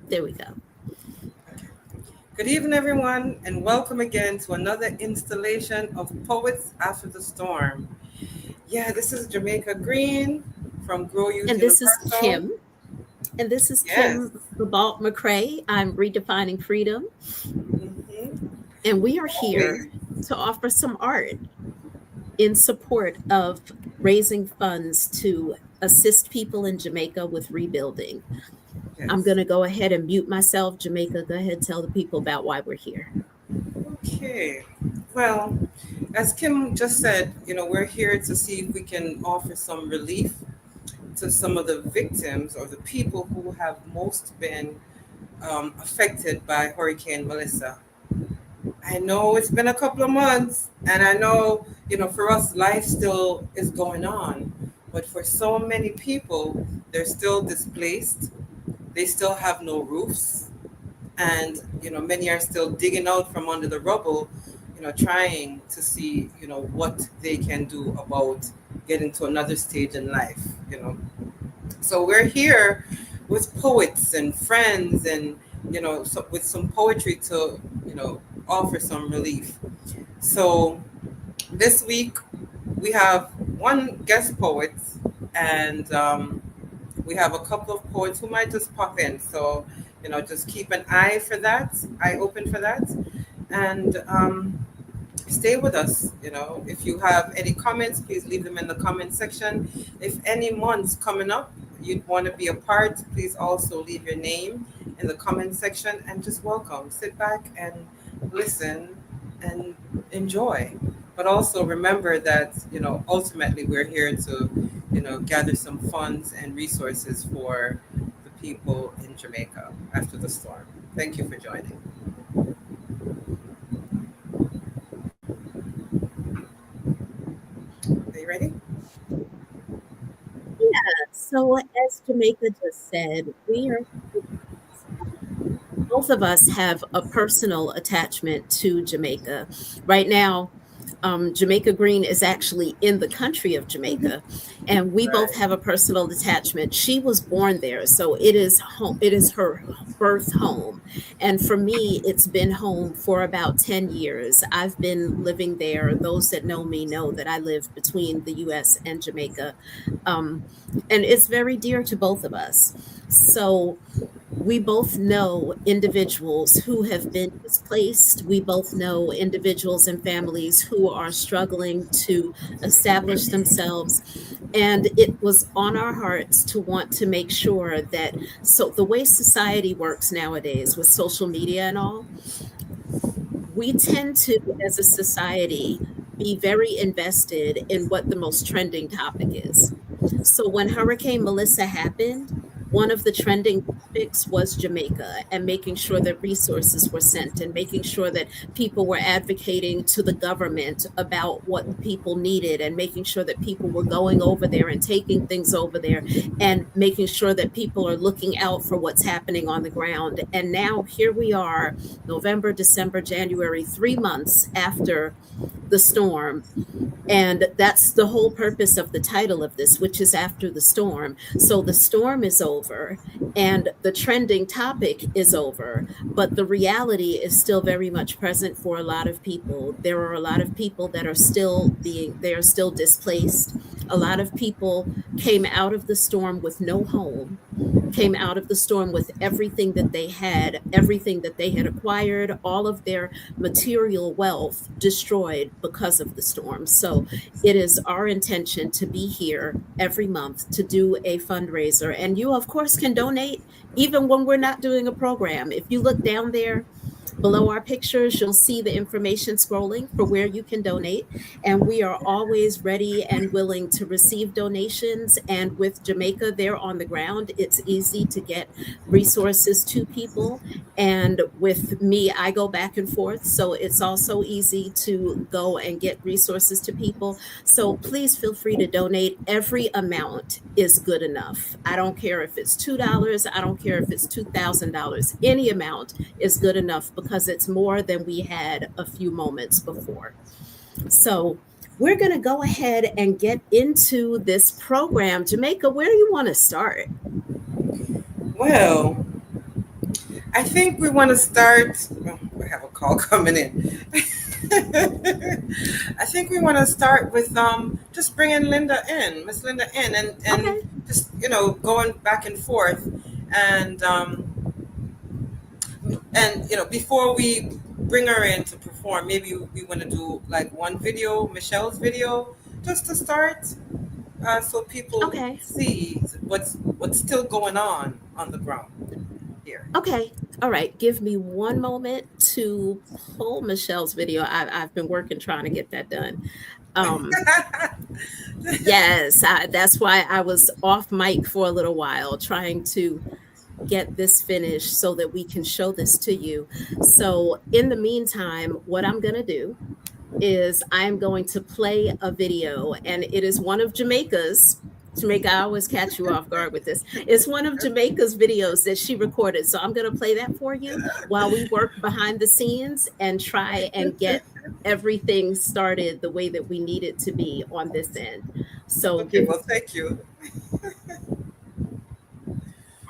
There we go. Good evening, everyone, and welcome again to another installation of Poets After the Storm. Yeah, this is Jamaica Green from Grow Youth And this is Universal. Kim. And this is Yes. Kim Gabalt McCrae. I'm redefining freedom. hmm And we are Always. here to offer some art in support of raising funds to assist people in Jamaica with rebuilding. I'm Yes. going to go ahead and mute myself. Jamaica, go ahead and tell the people about why we're here. Okay. Well, as Kim just said, we're here to see if we can offer some relief to some of the victims or the people who have most been affected by Hurricane Melissa. I know it's been a couple of months, and I know, for us, life still is going on. But for so many people, they're still displaced. They still have no roofs. And, many are still digging out from under the rubble, trying to see, what they can do about getting to another stage in life. So we're here with poets and friends and, with some poetry to, offer some relief. So this week we have one guest poet and we have a couple of poets who might just pop in. So, just keep an eye open for that. And stay with us. If you have any comments, please leave them in the comment section. If any months coming up you'd want to be a part, please also leave your name in the comment section and just welcome. Sit back and listen and enjoy. But also remember that, ultimately we're here to, gather some funds and resources for the people in Jamaica after the storm. Thank you for joining. Are you ready? Yeah. So, as Jamaica just said, we are both of us have a personal attachment to Jamaica. Right now, Jamaica Green is actually in the country of Jamaica, and we both Right. have a personal attachment. She was born there, so it is home. It is her birth home, and for me, it's been home for about 10 years. I've been living there. Those that know me know that I live between the U.S. and Jamaica, um, and it's very dear to both of us. So we both know individuals who have been displaced. We both know individuals and families who are struggling to establish themselves. And it was on our hearts to want to make sure that, so the way society works nowadays with social media and all, we tend to, as a society, be very invested in what the most trending topic is. So when Hurricane Melissa happened, one of the trending topics was Jamaica and making sure that resources were sent and making sure that people were advocating to the government about what the people needed and making sure that people were going over there and taking things over there and making sure that people are looking out for what's happening on the ground. And now here we are, November, December, January, 3 months after the storm, and that's the whole purpose of the title of this, which is After the Storm. So the storm is over and the trending topic is over, but the reality is still very much present for a lot of people. There are a lot of people that are they are still displaced. A lot of people came out of the storm with no home, came out of the storm with everything that they had acquired, all of their material wealth destroyed because of the storm. So it is our intention to be here every month to do a fundraiser. And you, of course, can donate even when we're not doing a program. If you look down there, below our pictures, you'll see the information scrolling for where you can donate. And we are always ready and willing to receive donations. And with Jamaica there on the ground, it's easy to get resources to people. And with me, I go back and forth. So it's also easy to go and get resources to people. So please feel free to donate. Every amount is good enough. I don't care if it's $2, I don't care if it's $2,000. Any amount is good enough because it's more than we had a few moments before. So we're going to go ahead and get into this program. Jamaica, where do you want to start? Well, I think we want to start. Oh, we have a call coming in. I think we want to start with just bringing Linda in, Miss Linda in, and Okay. just going back and forth, and before we bring her in to perform, maybe we want to do like one video, Michelle's video, just to start, so people Okay. see what's still going on the ground here. Okay. All right. Give me one moment to pull Michelle's video. I've been working trying to get that done. Um, yes, that's why I was off mic for a little while trying to get this finished so that we can show this to you. So, in the meantime, what I'm going to do is I'm going to play a video, and it is one of Jamaica's. Jamaica, I always catch you off guard with this. It's one of Jamaica's videos that she recorded. So I'm going to play that for you while we work behind the scenes and try and get everything started the way that we need it to be on this end. So Okay, give me well, thank you.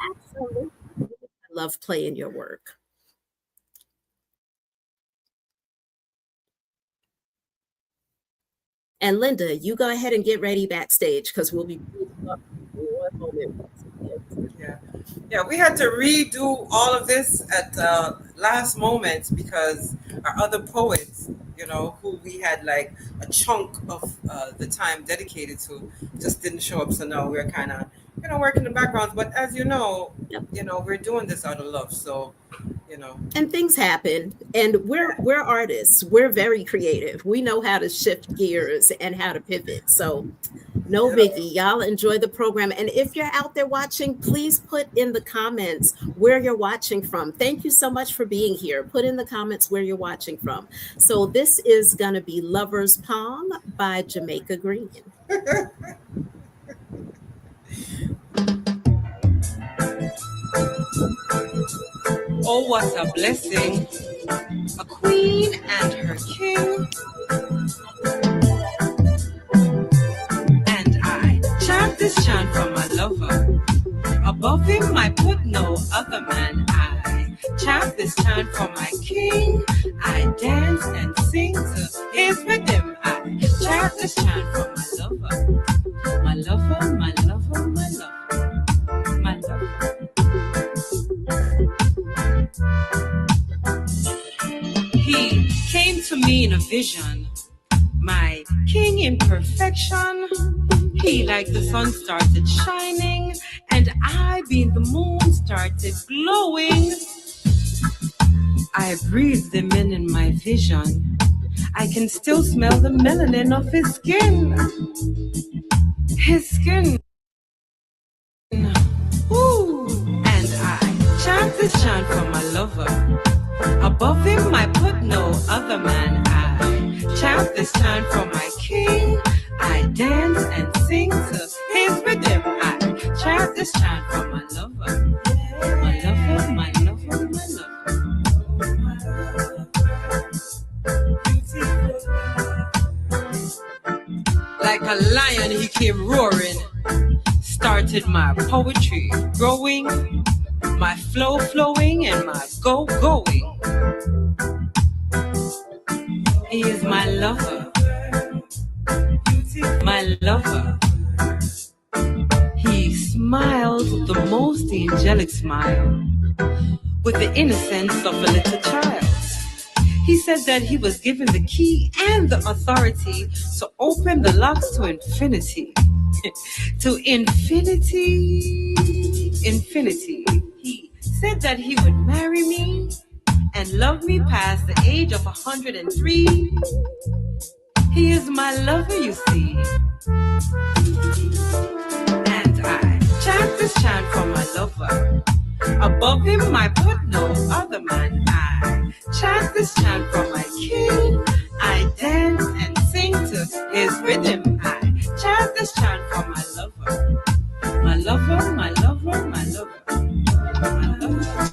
absolutely. I love playing your work. And Linda, you go ahead and get ready backstage because we'll be up in one moment. Yeah, yeah, we had to redo all of this at last moment because our other poets, who we had like a chunk of the time dedicated to, just didn't show up. So now we're kind of, working the backgrounds. But as Yep. we're doing this out of love. So, you know, And things happen, and we're artists. We're very creative. We know how to shift gears and how to pivot. So no yeah. biggie. Y'all enjoy the program. And if you're out there watching, please put in the comments where you're watching from. Thank you so much for being here. Put in the comments where you're watching from. So this is going to be Lover's Palm by Jamaica Green. Oh, what a blessing! A queen and her king, and I chant this chant for my lover. Above him, I put no other man. I chant this chant for my king. I dance and sing to his rhythm. I chant this chant for my lover. My lover, my lover, my lover, my lover. He came to me in a vision, my king in perfection. He, like the sun, started shining, and I, being the moon, started glowing. I breathed him in my vision. I can still smell the melanin of his skin. His skin. Ooh. And I chant this chant for my lover. Above him, I put no other man. I chant this chant for my king. I dance and sing to his rhythm. I chant this chant for my lover. My lover, my lover, my lover. Like a lion, he came roaring. Started my poetry growing, my flow flowing, and my go going. He is my lover, my lover. He smiles the most angelic smile, with the innocence of a little child. He said that he was given the key and the authority to open the locks to infinity. To infinity, infinity. He said that he would marry me and love me past the age of 103. He is my lover, you see. And I chant this chant for my lover. Above him, I put no other man. I chant this chant for my king. I dance and sing to his rhythm. I chant this chant for my lover. My lover, my lover, my lover. My lover.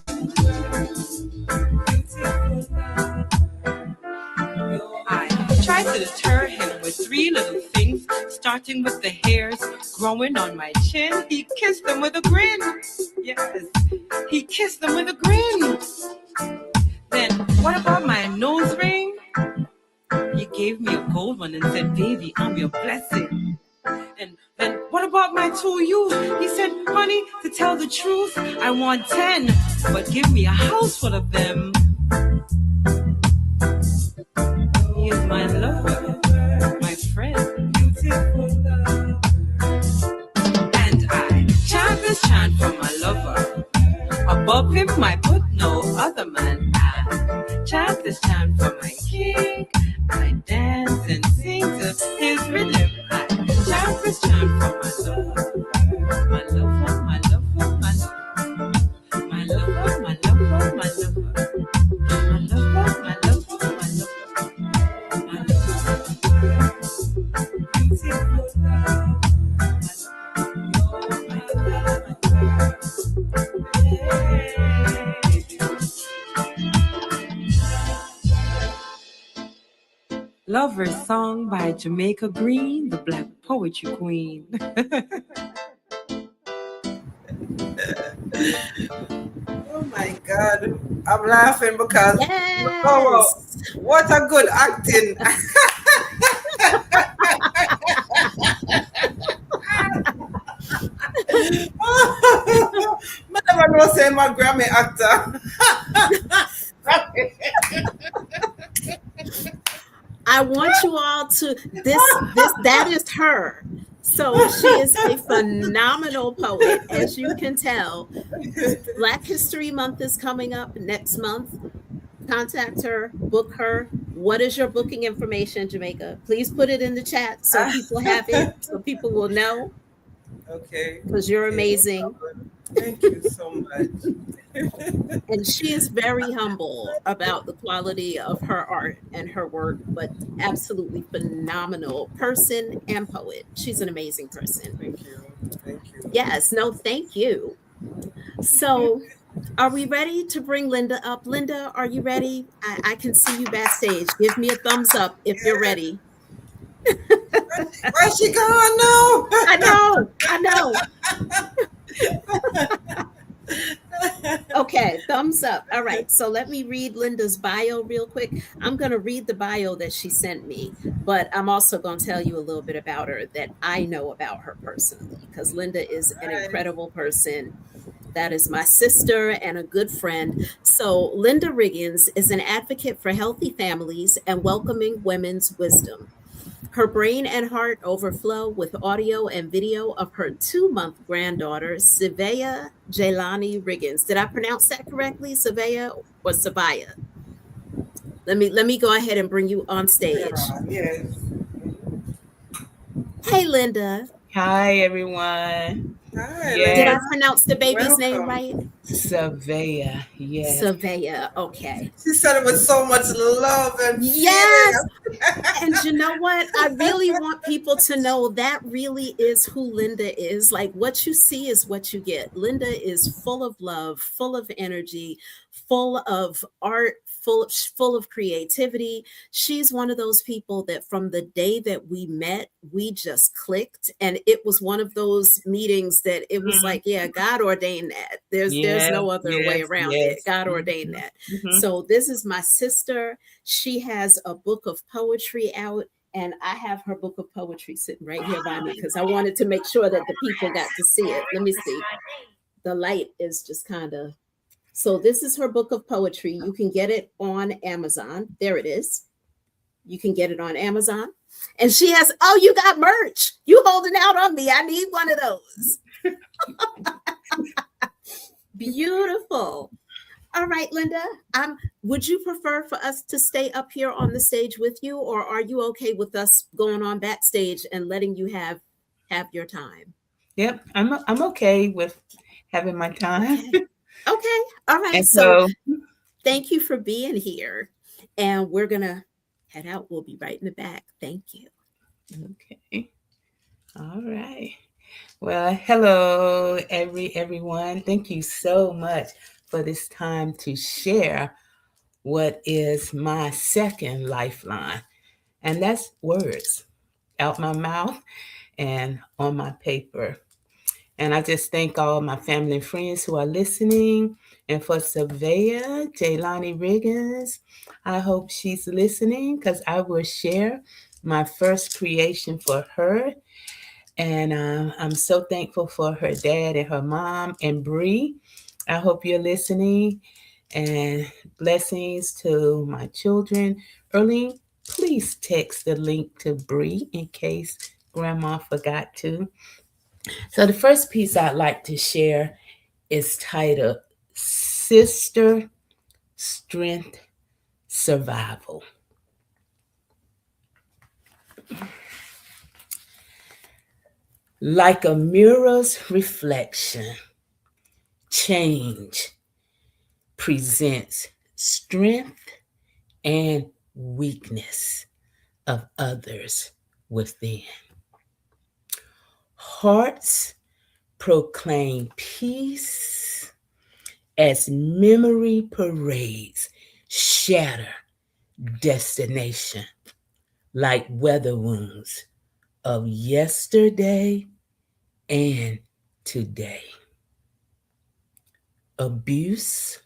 I tried to deter him with three little things. starting with the hairs growing on my chin. He kissed them with a grin. Yes, he kissed them with a grin. Then, what about my nose ring? He gave me a gold one and said, baby, I'm your blessing. And then, what about my two youth? He said, honey, to tell the truth, I want 10, but give me a house full of them. He is my lover, my friend, beautiful love. And I chant this chant for my lover. Above him, I put no other man. I chant this chant for my king. I dance and sing to his rhythm. I chant this chant for my lover. My lover, my lover, my lover. My lover, my lover, my lover. My lover, my lover, my lover. My lover, beautiful love. My lover, Lover's Song by Jamaica Green, the Black Poetry Queen. Oh my God. I'm laughing because, oh, Yes. what a good acting. I never know say my Grammy actor. I want you all to that is her. So she is a phenomenal poet, as you can tell. Black History Month is coming up next month. Contact her, book her. What is your booking information, Jamaica? Please put it in the chat so people have it, so people will know. Okay. Because you're Okay, amazing. no Thank you so much. And she is very humble about the quality of her art and her work, but absolutely phenomenal person and poet. She's an amazing person. Thank you. Thank you. Yes, no, thank you. So, are we ready to bring Linda up? Linda, are you ready? I can see you backstage. Give me a thumbs up if you're ready. Where's she gone now? I know, I know. Okay, thumbs up. All right, so let me read Linda's bio real quick. I'm going to read the bio that she sent me, but I'm also going to tell you a little bit about her that I know about her personally, because Linda is an incredible person. That is my sister and a good friend. So, Linda Riggins is an advocate for healthy families and welcoming women's wisdom. Her brain and heart overflow with audio and video of her 2-month granddaughter, Savaya Jelani Riggins. Did I pronounce that correctly, Savaya or Savaya? Let me go ahead and bring you on stage. Yes. Hey, Linda. Hi, everyone. Hi, Did I Linda. pronounce the baby's name Welcome. right? Savaya, yes. Savaya. Okay. She said it with so much love and Yes. feeling. And you know what? I really want people to know that really is who Linda is. Like, what you see is what you get. Linda is full of love, full of energy, full of art, full of creativity. She's one of those people that from the day that we met, we just clicked, and it was one of those meetings that it was like, yeah, God ordained that. There's no other way around it. God ordained that. So this is my sister. She has a book of poetry out, and I have her book of poetry sitting right here by me because I wanted to make sure that the people got to see it. Let me see. The light is just kind of. So this is her book of poetry. You can get it on Amazon. There it is. You can get it on Amazon. And she has, oh, you got merch. You holding out on me. I need one of those. Beautiful. All right, Linda. Would you prefer for us to stay up here on the stage with you, or are you okay with us going on backstage and letting you have your time? Yep, I'm okay with having my time. Okay. All right. And So thank you for being here. And we're gonna head out. We'll be right in the back. Thank you. Okay. All right. Well, hello, everyone. Thank you so much for this time to share what is my second lifeline, and that's words. out my mouth and on my paper. And I just thank all my family and friends who are listening. And for Savea, Jaylani Riggins, I hope she's listening because I will share my first creation for her. And I'm so thankful for her dad and her mom and Bree. I hope you're listening. And blessings to my children. Early, please text the link to Bree in case Grandma forgot to. So the first piece I'd like to share is titled Sister Strength Survival. Like a mirror's reflection, change presents strength and weakness of others within. Hearts proclaim peace as memory parades shatter destination like weather wounds of yesterday and today. Abuse,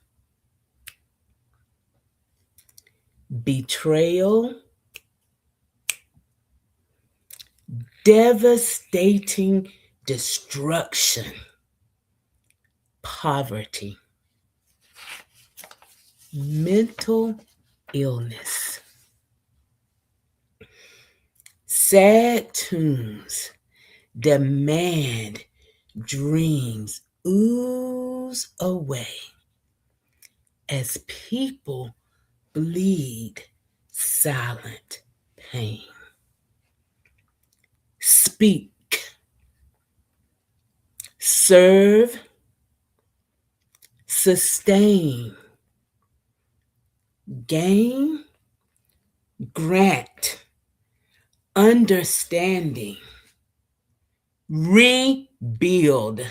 betrayal, devastating destruction, poverty, mental illness, sad tunes demand dreams ooze away as people bleed silent pain. Speak, serve, sustain, gain, grant, understanding, rebuild,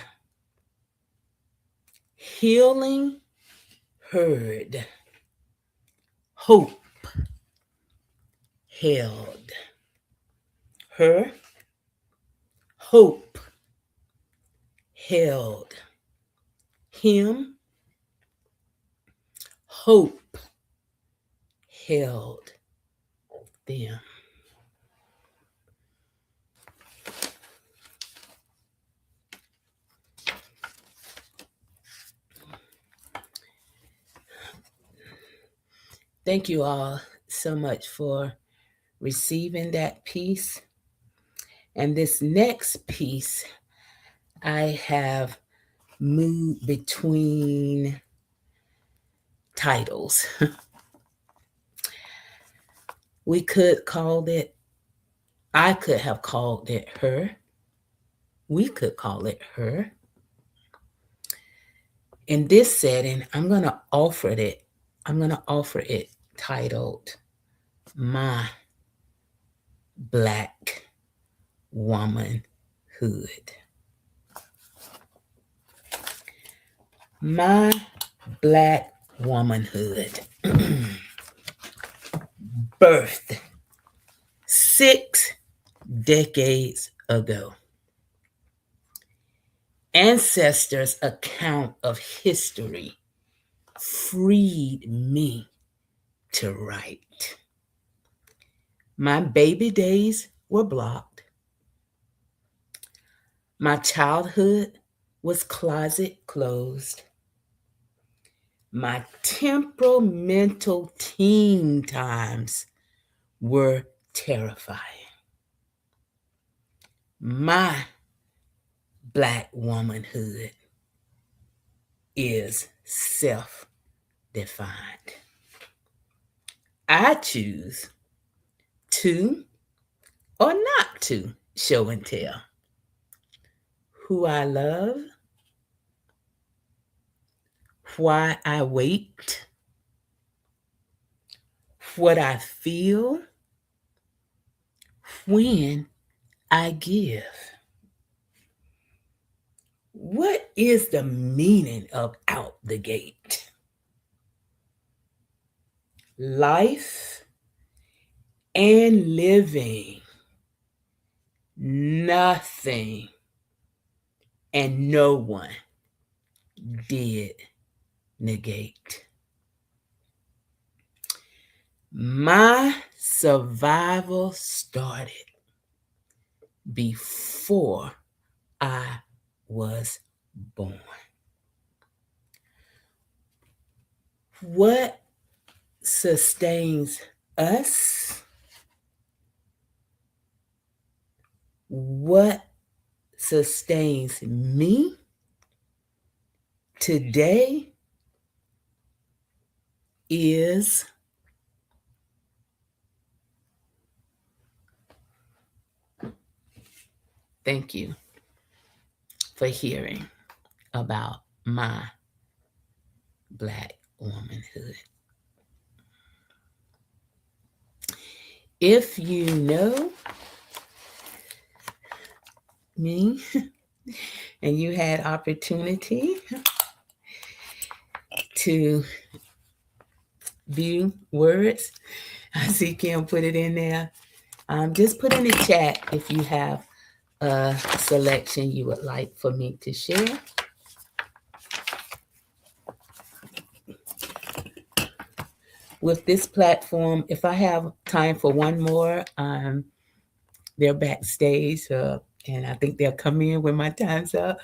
healing, heard, hope, held. Her, hope, held. Him, hope, held them. Thank you all so much for receiving that piece. And this next piece, I have moved between titles. We could call it, I could have called it Her. We could call it Her. In this setting, I'm going to offer it titled My Black Womanhood. My Black Womanhood. Birth 6 decades ago. Ancestors' account of history freed me to write. My baby days were blocked. My childhood was closet closed. My temperamental teen times were terrifying. My Black womanhood is self defined. I choose to or not to show and tell who I love, why I wait, what I feel, when I give. What is the meaning of out the gate? Life and living nothing and no one did negate my survival started before I was born. What sustains us? What sustains me today is thank you for hearing about my Black womanhood. If you know me and you had opportunity to view words, I see Kim put it in there. Just put in the chat if you have a selection you would like for me to share. With this platform, if I have time for one more, they're backstage, and I think they'll come in when my time's up.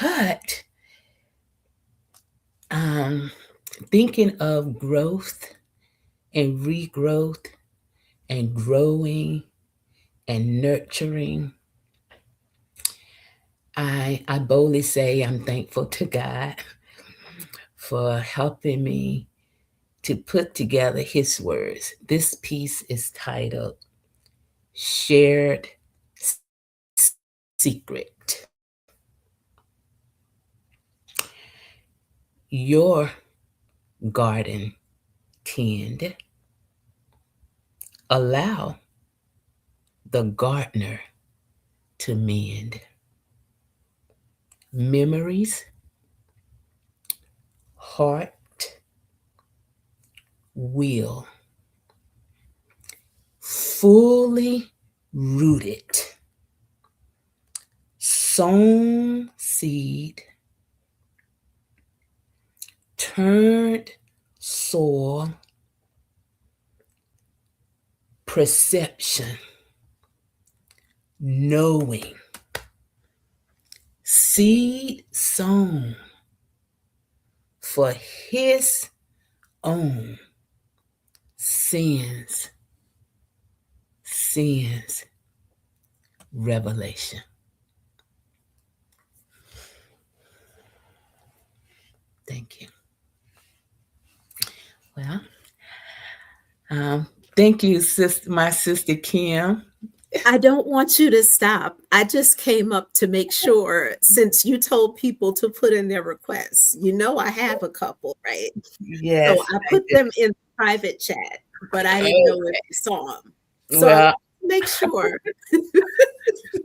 But um, thinking of growth and regrowth and growing and nurturing, I boldly say I'm thankful to God for helping me to put together His words. This piece is titled Shared Secret. Your garden tend, allow the gardener to mend. Memories, heart, will, fully rooted, sown seed, turned soil, perception, knowing, seed sown for His own sins, revelation. Thank you. Well, um, thank you, my sister Kim. I don't want you to stop. I just came up to make sure, since you told people to put in their requests. You know, I have a couple, right? So Yes, I I put do. them in private chat, but I didn't know if Okay. you saw them. So I want Well, to make sure.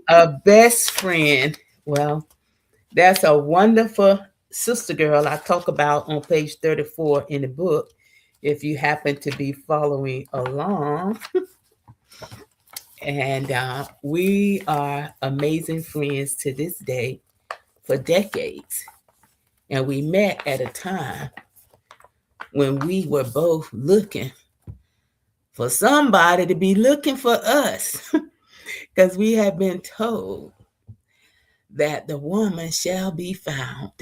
a best friend. Well, that's a wonderful sister girl I talk about on page 34 in the book. If you happen to be following along, and we are amazing friends to this day for decades. And we met at a time when we were both looking for somebody to be looking for us because we had been told that the woman shall be found.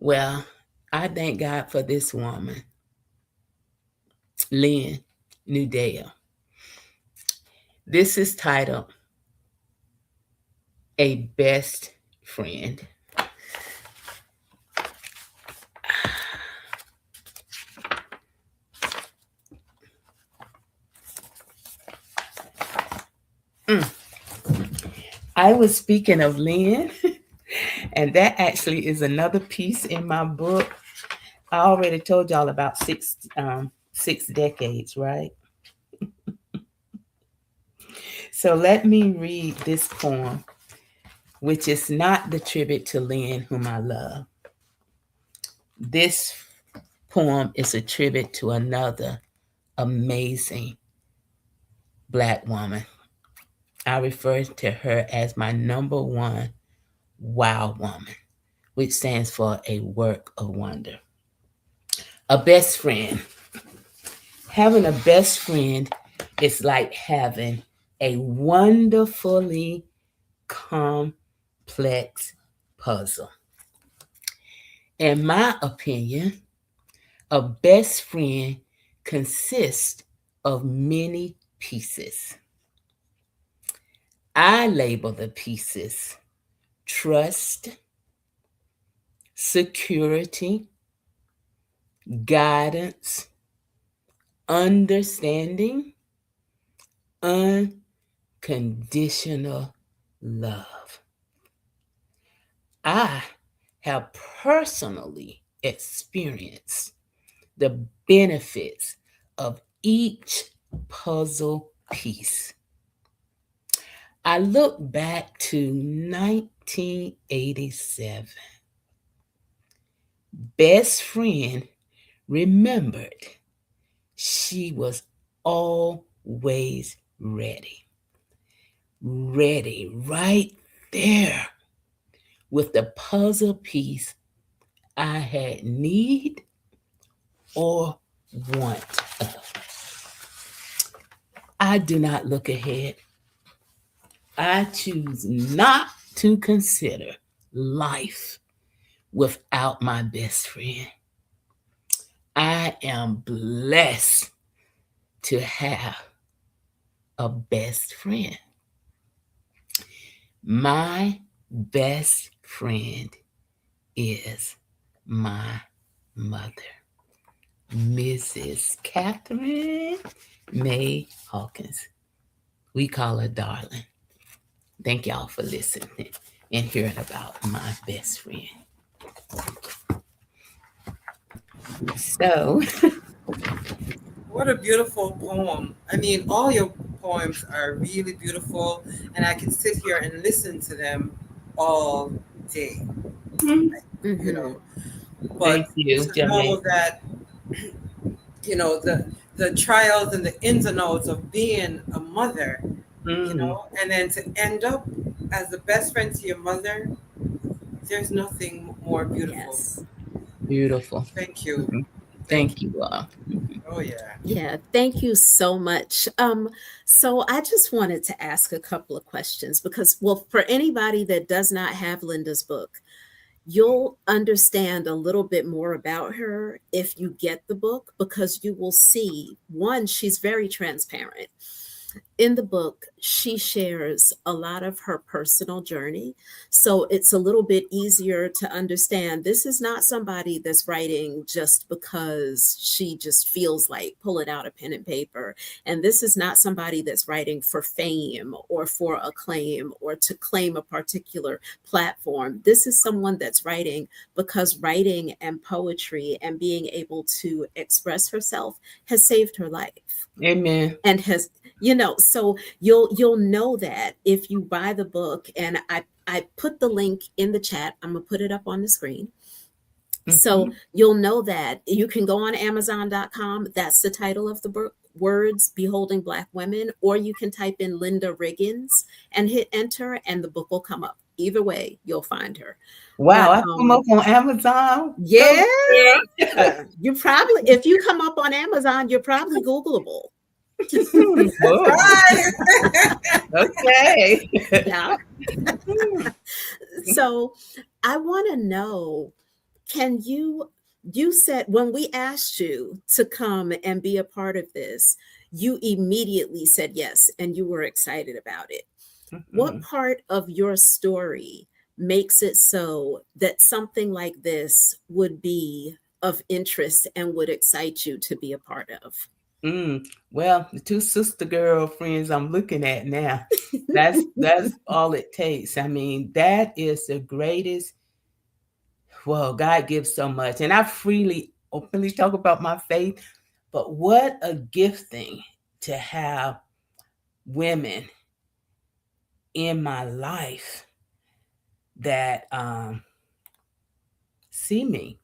Well, I thank God for this woman, Lynn Newdale. This is titled A Best Friend. Mm. I was speaking of Lynn, and that actually is another piece in my book. I already told y'all about 6 decades, right? So let me read this poem, which is not the tribute to Lynn, whom I love. This poem is a tribute to another amazing Black woman I refer to her as my number one wow woman, which stands for a work of wonder. A best friend. Having a best friend is like having a wonderfully complex puzzle. In my opinion, a best friend consists of many pieces. I label the pieces trust, security, guidance, understanding, unconditional love. I have personally experienced the benefits of each puzzle piece. I look back to 1987. Best friend remembered she was always ready. Ready right there with the puzzle piece I had need or want of. I do not look ahead. I choose not to consider life without my best friend. I am blessed to have a best friend. My best friend is my mother, Mrs. Catherine May Hawkins. We call her darling. Thank y'all for listening and hearing about my best friend. So, What a beautiful poem. I mean, all your poems are really beautiful, and I can sit here and listen to them all day, you Hmm. know. thank But you, to know Jamaica. that, the trials and the ins and outs of being a mother, Mm, and then to end up as the best friend to your mother, there's nothing more beautiful. Yes. beautiful. Thank you. Mhm. Thank Thank you. you all. Oh, yeah. Yeah, thank you so much. So I just wanted to ask a couple of questions because, well, for anybody that does not have Linda's book, you'll understand a little bit more about her if you get the book because you will see one, she's very transparent. In the book, she shares a lot of her personal journey. So it's a little bit easier to understand. This is not somebody that's writing just because she just feels like pulling out a pen and paper. And this is not somebody that's writing for fame or for acclaim or to claim a particular platform. This is someone that's writing because writing and poetry and being able to express herself has saved her life Amen. and has, so you'll know that if you buy the book. And I put the link in the chat. I'm gonna put it up on the screen. So Hmm. you'll know that you can go on Amazon.com. That's the title of the book, Words Beholding Black Women, or you can type in Linda Riggins and hit enter and the book will come up. Either way, you'll find her. Wow, But I come up on Amazon. Go, yeah, girl. you probably, if you come up on Amazon, you're probably Googleable. Whoa. Right. Okay. Yeah. So I want to know, can you said when we asked you to come and be a part of this, you immediately said yes and you were excited about it. What Mhm. part of your story makes it so that something like this would be of interest and would excite you to be a part of? Mm. Well, the two sister girlfriends I'm looking at now, that's all it takes. I mean, that is the greatest. Well, God gives so much, and I freely, openly talk about my faith. But what a gifting to have women in my life that see me,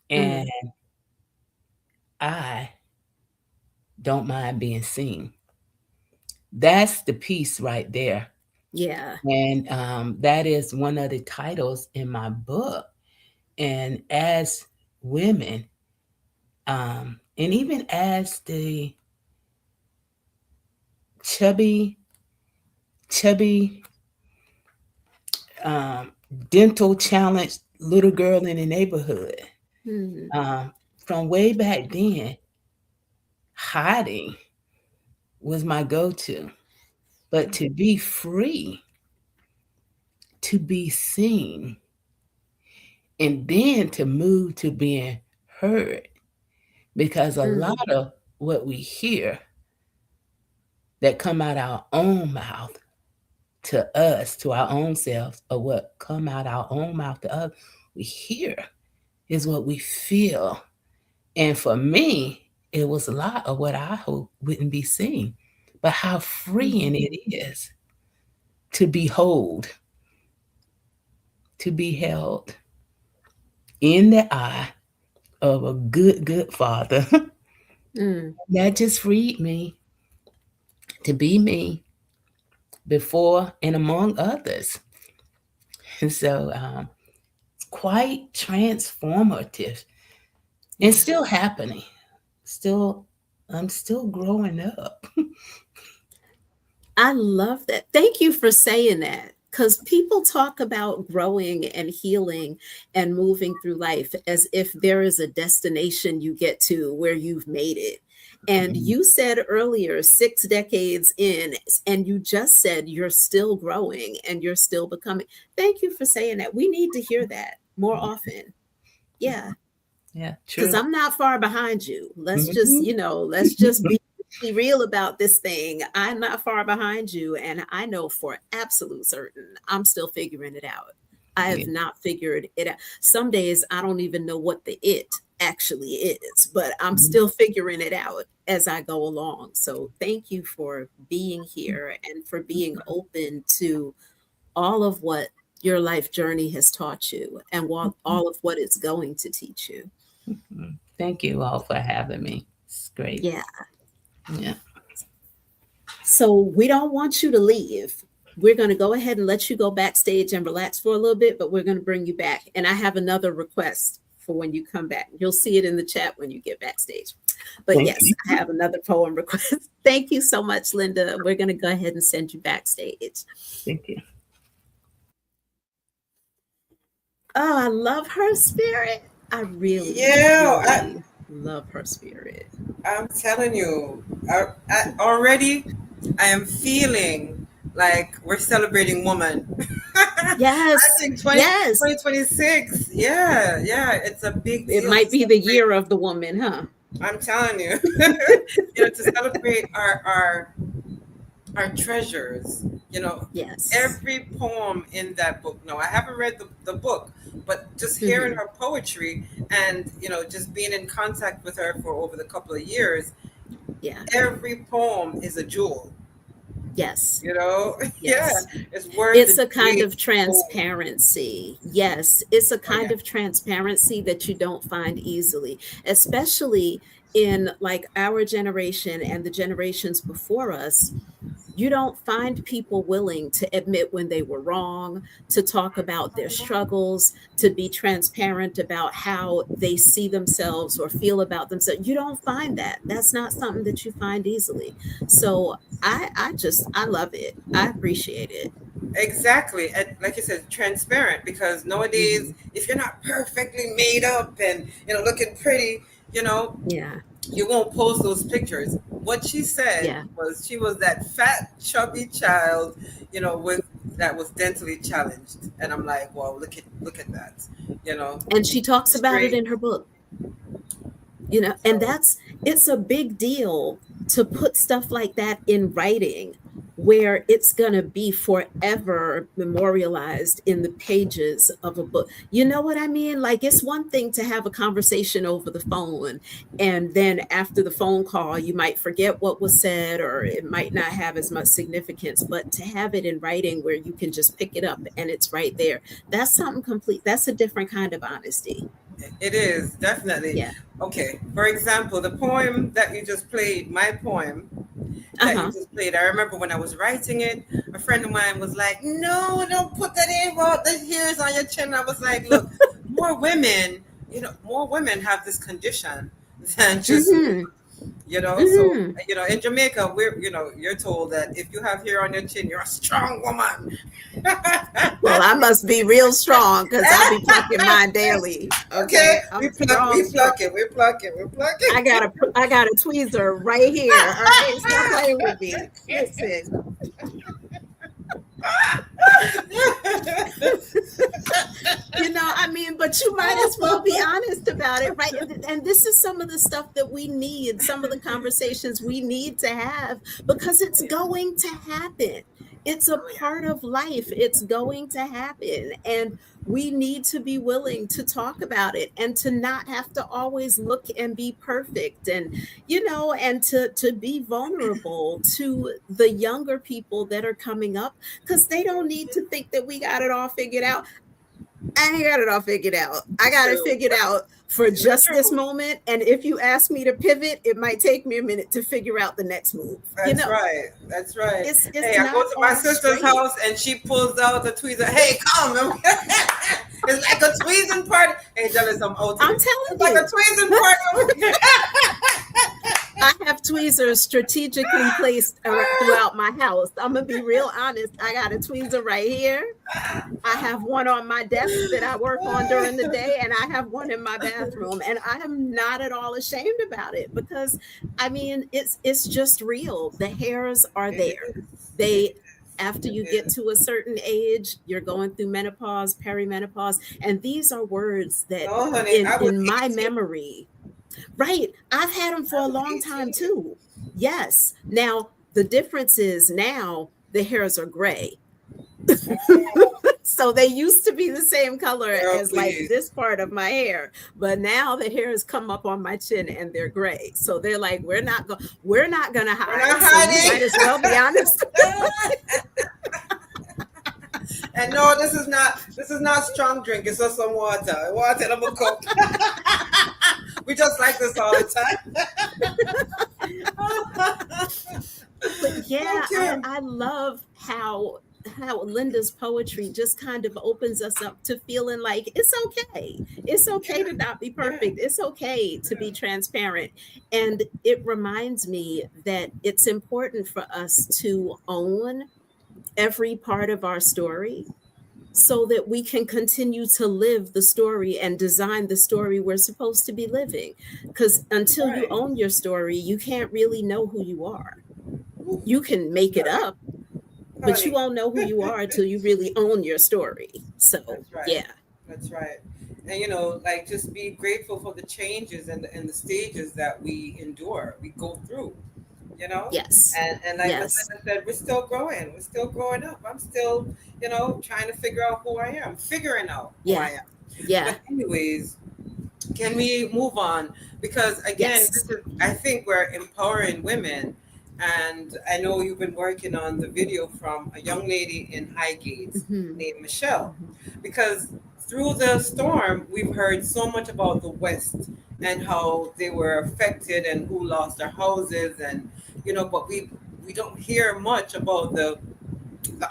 Mm, and I don't mind being seen. That's the piece right there. Yeah. And that is one of the titles in my book. And as women, and even as the chubby, chubby, um, dental challenged little girl in the neighborhood, Hmm. um, from way back then, hiding was my go to. But to be free, to be seen, and then to move to being heard, because a Hmm. lot of what we hear that come out our own mouth to us, to our own selves, or what come out our own mouth to us, we hear is what we feel. And for me, it was a lot of what I hope wouldn't be seen, but how freeing Hmm. it is to behold, to be held in the eye of a good, good father. Mm. That just freed me to be me before and among others. And so, it's quite transformative and Yeah. still happening. Still, I'm still growing up. I love that. Thank you for saying that. Because people talk about growing and healing and moving through life as if there is a destination you get to where you've made it. And you said earlier, 6 decades in, and you just said you're still growing and you're still becoming. Thank you for saying that. We need to hear that more often. Yeah, Yeah, because true. I'm not far behind you. Let's just, Mhm. let's just be real about this thing. I'm not far behind you, and I know for absolute certain I'm still figuring it out. I Yeah. have not figured it out. Some days I don't even know what the it actually is, but I'm Mhm. still figuring it out as I go along. So thank you for being here and for being open to all of what your life journey has taught you and what all of what it's going to teach you. Mhm. Thank you all for having me. It's great. Yeah. Yeah. So we don't want you to leave. We're going to go ahead and let you go backstage and relax for a little bit, but we're going to bring you back. And I have another request for when you come back. You'll see it in the chat when you get backstage. But Thank yes, you. I have another poem request. Thank you so much, Linda. We're going to go ahead and send you backstage. Thank you. Oh, I love her spirit. I really, Yeah, really love her spirit. I'm telling you, I already I am feeling like we're celebrating woman. I Yes, think yes. 2026. Yeah, yeah, it's a big It deal to might be the celebrate. year of the woman, huh? I'm telling you, to celebrate our treasures. You know, Yes. every poem in that book. No, I haven't read the book, but just hearing Hmm. her poetry and just being in contact with her for over the couple of years, Yeah. every poem is a jewel. Yes. Yeah, Yes. it's worth It's its a kind weight of in gold. transparency. Yes. It's a Oh yeah. kind of transparency that you don't find easily, especially in like our generation and the generations before us. You don't find people willing to admit when they were wrong, to talk about their struggles, to be transparent about how they see themselves or feel about themselves. You don't find that. That's not something that you find easily. So I love it. I appreciate it. Exactly. And like you said, transparent, because nowadays Hmm. if you're not perfectly made up and looking pretty, you know, Yeah. you won't post those pictures. What she said Yeah. was she was that fat, chubby child, with that was dentally challenged. And I'm like, well, look at that. You know, And she talks about it straight. in her book. And So it's a big deal to put stuff like that in writing where it's going to be forever memorialized in the pages of a book. You know what I mean? Like, it's one thing to have a conversation over the phone, and then after the phone call you might forget what was said or it might not have as much significance, but to have it in writing where you can just pick it up and it's right there, that's something complete. That's a different kind of honesty. it is definitely Yeah. okay. For example, the poem that you just played, my poem, that you Uh-huh. just played. I remember when I was writing it, a friend of mine was like, "No, don't put that in. Well, the hairs on your chin." I was like, "Look, more women, more women have this condition than just me." Mm-hmm. So Mm-hmm. in Jamaica, you're told that if you have hair on your chin, you're a strong woman. Well, I must be real strong because I be plucking mine daily. Okay, Okay, we I'm pluck, strong, we strong. pluck it, we pluck it, we pluck it. I got a tweezer right here. All right, stop playing with me. Listen, I mean, but you might as well be honest about it, right? And this is some of the stuff that we need, some of the conversations we need to have because Oh it's yeah, going to happen. It's a oh yeah, part of life. It's going to happen. And we need to be willing to talk about it and to not have to always look and be perfect and to be vulnerable to the younger people that are coming up because they don't need to think that we got it all figured out. I ain't got it all figured out. I got it true, figured out for it's just this true. moment. And if you ask me to pivot, it might take me a minute to figure out the next move. That's right. That's right. It's Hey, I go not to my all sister's straight. house and she pulls out the tweezer. Hey, come! It's like a tweezing party. Hey, jealous, I'm out I'm today. telling It's like a you. tweezing party. I have tweezers strategically placed throughout my house. I'm gonna be real honest. I got a tweezer right here. I have one on my desk that I work on during the day, and I have one in my bathroom. And I am not at all ashamed about it because, I mean, it's just real. The hairs are It there. is. It They is. After It you get is. to a certain age, you're going through menopause, perimenopause, and these are words that No, honey, in I was in my 18. memory. Right. I've had them for I a was long time 18. too. Yes. Now, the difference is now the hairs are gray. So they used to be the same color Girl, as like please. this part of my hair, but now the hairs come up on my chin and they're gray. So they're like, we're not gonna We're not hide. So you might hiding. as well be honest. And no, this is not strong drink. It's just some water. Water in a cup. We just like this all the time. But yeah, Okay. I love how Linda's poetry just kind of opens us up to feeling like it's okay. It's okay Yeah. to not be Yeah. perfect. It's okay to be transparent. And it reminds me that it's important for us to own every part of our story so that we can continue to live the story and design the story we're supposed to be living. Because until you Right. own your story, you can't really know who you are. You can make it Right. up, but you Honey. won't know who you are until you really own your story. So, That's right. yeah. That's right. And like just be grateful for the changes and the stages that we endure, we go through. You know, Yes. and like Miss Yes. Linda said, we're still growing. We're still growing up. I'm still, trying to figure out who I am, figuring out who I Yeah. am. Yeah. But anyways, can we move on? Because again, Yes. I think we're empowering women. And I know you've been working on the video from a young lady in Highgate Hmm. named Michelle. Hmm. Because through the storm, we've heard so much about the West and how they were affected and who lost their houses. And, but we don't hear much about the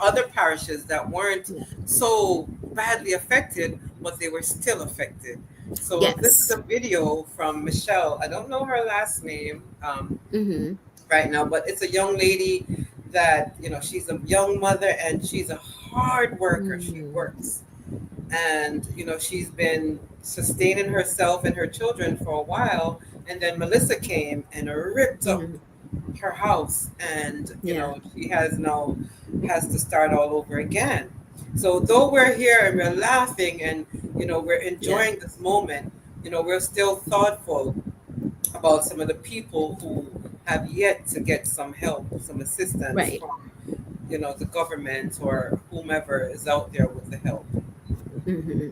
other parishes that weren't Yeah. so badly affected, but they were still affected. So this is Yes. a video from Michelle. I don't know her last name Hmm. right now, but it's a young lady that she's a young mother and she's a hard worker. She Hmm. works, and she's been sustaining herself and her children for a while. And then Melissa came and ripped up Hmm. her house, and Yeah. she has to start all over again. So though we're here and we're laughing and we're Yeah. enjoying this moment, we're still thoughtful about some of the people who have yet to get some help, some assistance Right. from the government or whomever is out there with the help. Hmm.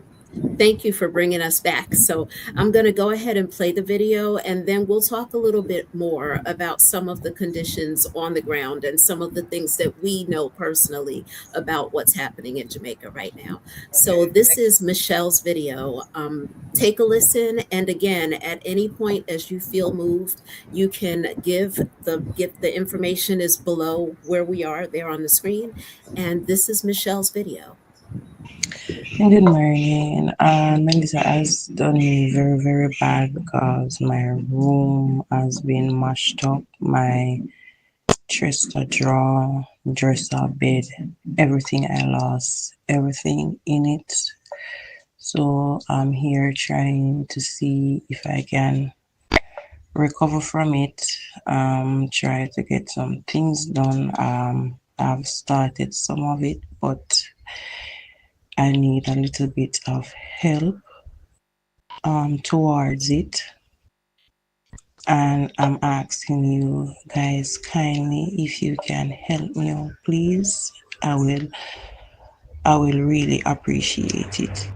Thank you for bringing us back. So, I'm going to go ahead and play the video, and then we'll talk a little bit more about some of the conditions on the ground and some of the things that we know personally about what's happening in Jamaica right now. So, Okay. this is Michelle's video. Take a listen, and again, at any point as you feel moved, you can give the information is below where we are there on the screen. And this is Michelle's video. Good morning. Melissa has done me very, very bad because my room has been mashed up. My dresser drawer, dresser bed, everything I lost, everything in it. So I'm here trying to see if I can recover from it. Try to get some things done. I've started some of it, but I need a little bit of help towards it, and I'm asking you guys kindly if you can help me out, please. I will really appreciate it.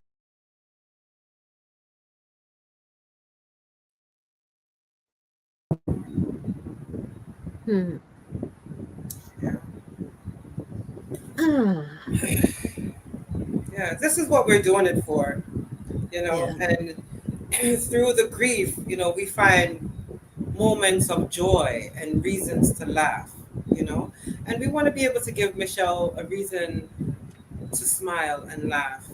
Hmm. Yeah. Ah, Yeah. This is what we're doing it for, yeah. and through the grief, we find moments of joy and reasons to laugh, and we want to be able to give Michelle a reason to smile and laugh.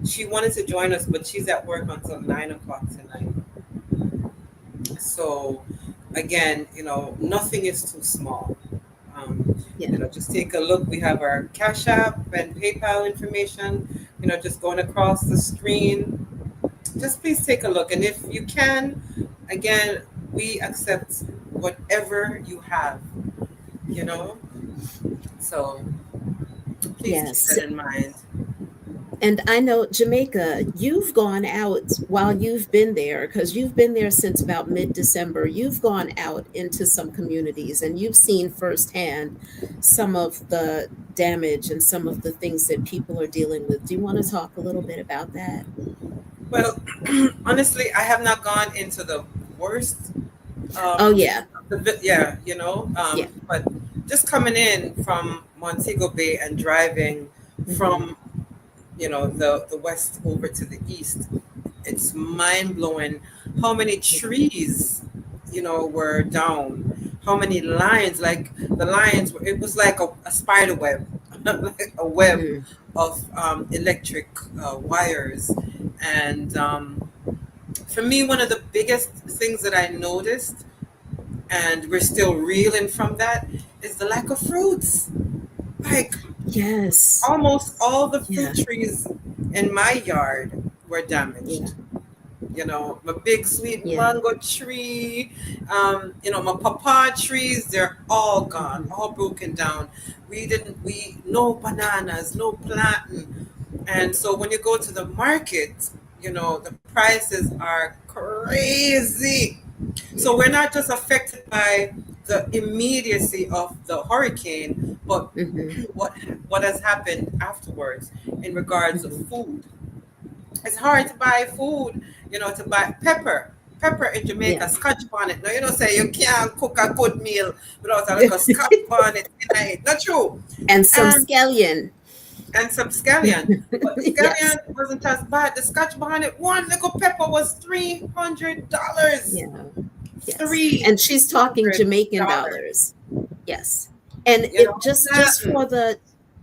She wanted to join us, but she's at work until 9 o'clock tonight. So, again, nothing is too small. Yeah. Just take a look. We have our Cash App and PayPal information, just going across the screen. Just please take a look. And if you can, again, we accept whatever you have, you know? So please keep Yes. that in mind. And I know Jamaica, you've gone out while you've been there, because you've been there since about mid December. You've gone out into some communities and you've seen firsthand some of the damage and some of the things that people are dealing with. Do you want to talk a little bit about that? Well, honestly, I have not gone into the worst. Oh, Um, yeah. yeah, Yeah. but just coming in from Montego Bay and driving Hmm. from, the west over to the east, it's mind blowing how many Yeah. trees, were down, how many lines, like the lines, it was like a spider web, like a web Hmm. of electric wires. And for me, one of the biggest things that I noticed, and we're still reeling from that, is the lack of fruits. Like Yes. almost all the fruit Yeah. trees in my yard were Yeah. damaged. My big sweet Yeah. mango tree, my pawpaw trees, they're all gone, Hmm. all broken down. No bananas, no plantain. And so when you go to the market, the prices are crazy. So Yeah. we're not just affected by the immediacy of the hurricane, but Hmm. what what has happened afterwards in regards of Hmm. food. It's hard to buy food, to buy pepper. Pepper in Jamaica, Yeah. scotch bonnet. Now you don't say you can't cook a good meal without a little scotch bonnet in it. Not true. And some And scallion. and some scallion. But Yes. scallion wasn't as bad. The scotch bonnet, one little pepper was $300. Yeah. Yes. three And she's talking hundred Jamaican dollars. dollars. Yes. And You it know,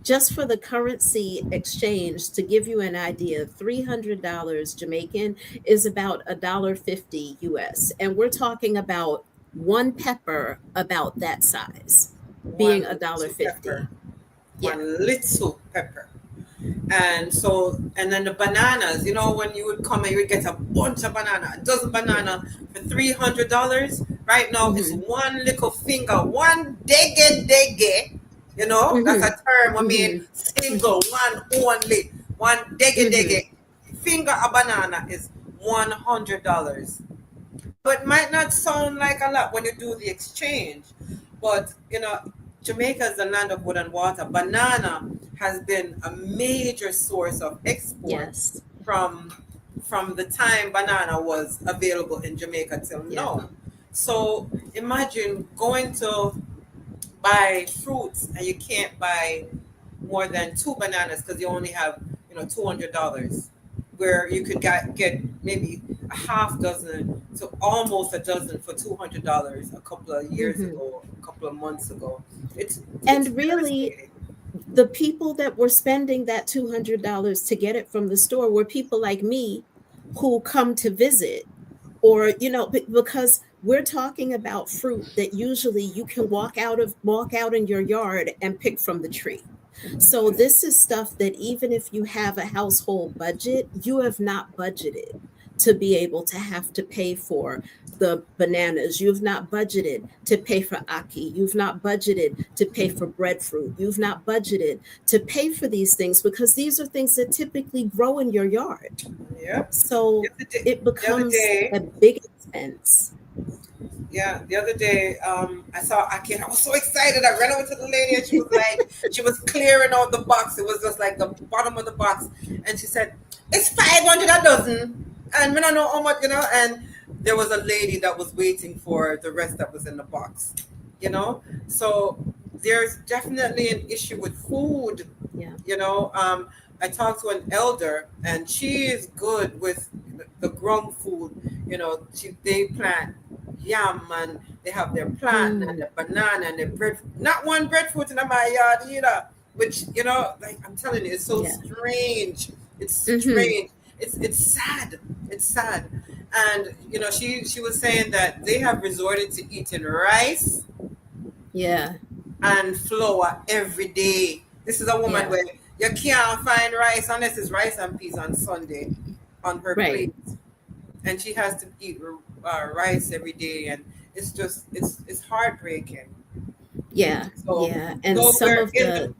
just for the currency exchange, to give you an idea, $300 Jamaican is about $1.50 US. And we're talking about one pepper about that size being one little pepper, 1.50. Yeah. one little pepper. And so, and then the bananas, when you would come and you would get a bunch of banana, a dozen Yeah. banana for $300. Right now, it's Mhm. one little finger, one dege dege. That's Mhm. a term. I mean, Mhm. single, one only, one dege Mhm. dege. Finger a banana is $100. But it might not sound like a lot when you do the exchange, but Jamaica is the land of wood and water. Banana has been a major source of export Yes. from the time banana was available in Jamaica till Yeah. now. So imagine going to buy fruits and you can't buy more than two bananas because you only have $200, where you could get maybe a half dozen to almost a dozen for $200 a couple of years Hmm. ago, a couple of months ago. It's And really, devastating. the people that were spending that $200 to get it from the store were people like me who come to visit, or because we're talking about fruit that usually you can walk out in your yard and pick from the tree. So this is stuff that even if you have a household budget, you have not budgeted to be able to have to pay for the bananas. You've not budgeted to pay for aki. You've not budgeted to pay for breadfruit. You've not budgeted to pay for these things because these are things that typically grow in your yard. Yeah. The So other day, it the other becomes day a big expense. Yeah, the other day, I saw Aki. I was so excited. I ran over to the lady, and she was clearing out the box. It was just like the bottom of the box, and she said, "It's 500 a dozen," and we don't know how much, And there was a lady that was waiting for the rest that was in the box, So there's definitely an issue with food. Yeah. I talked to an elder, and she is good with the grown food. They plant yam, and they have their plant and Mm, their banana and their bread. Not one breadfruit in my yard either. Which like I'm telling you, it's so yeah. strange. It's Hmm. strange. It's sad. It's sad. And she was saying that they have resorted to eating rice Yeah. and flour every day. This is a woman Yeah. where you can't find rice unless it's rice and peas on Sunday on her Right. plate, and she has to eat rice every day, and it's heartbreaking. Yeah. So Yeah. And so some we're of in the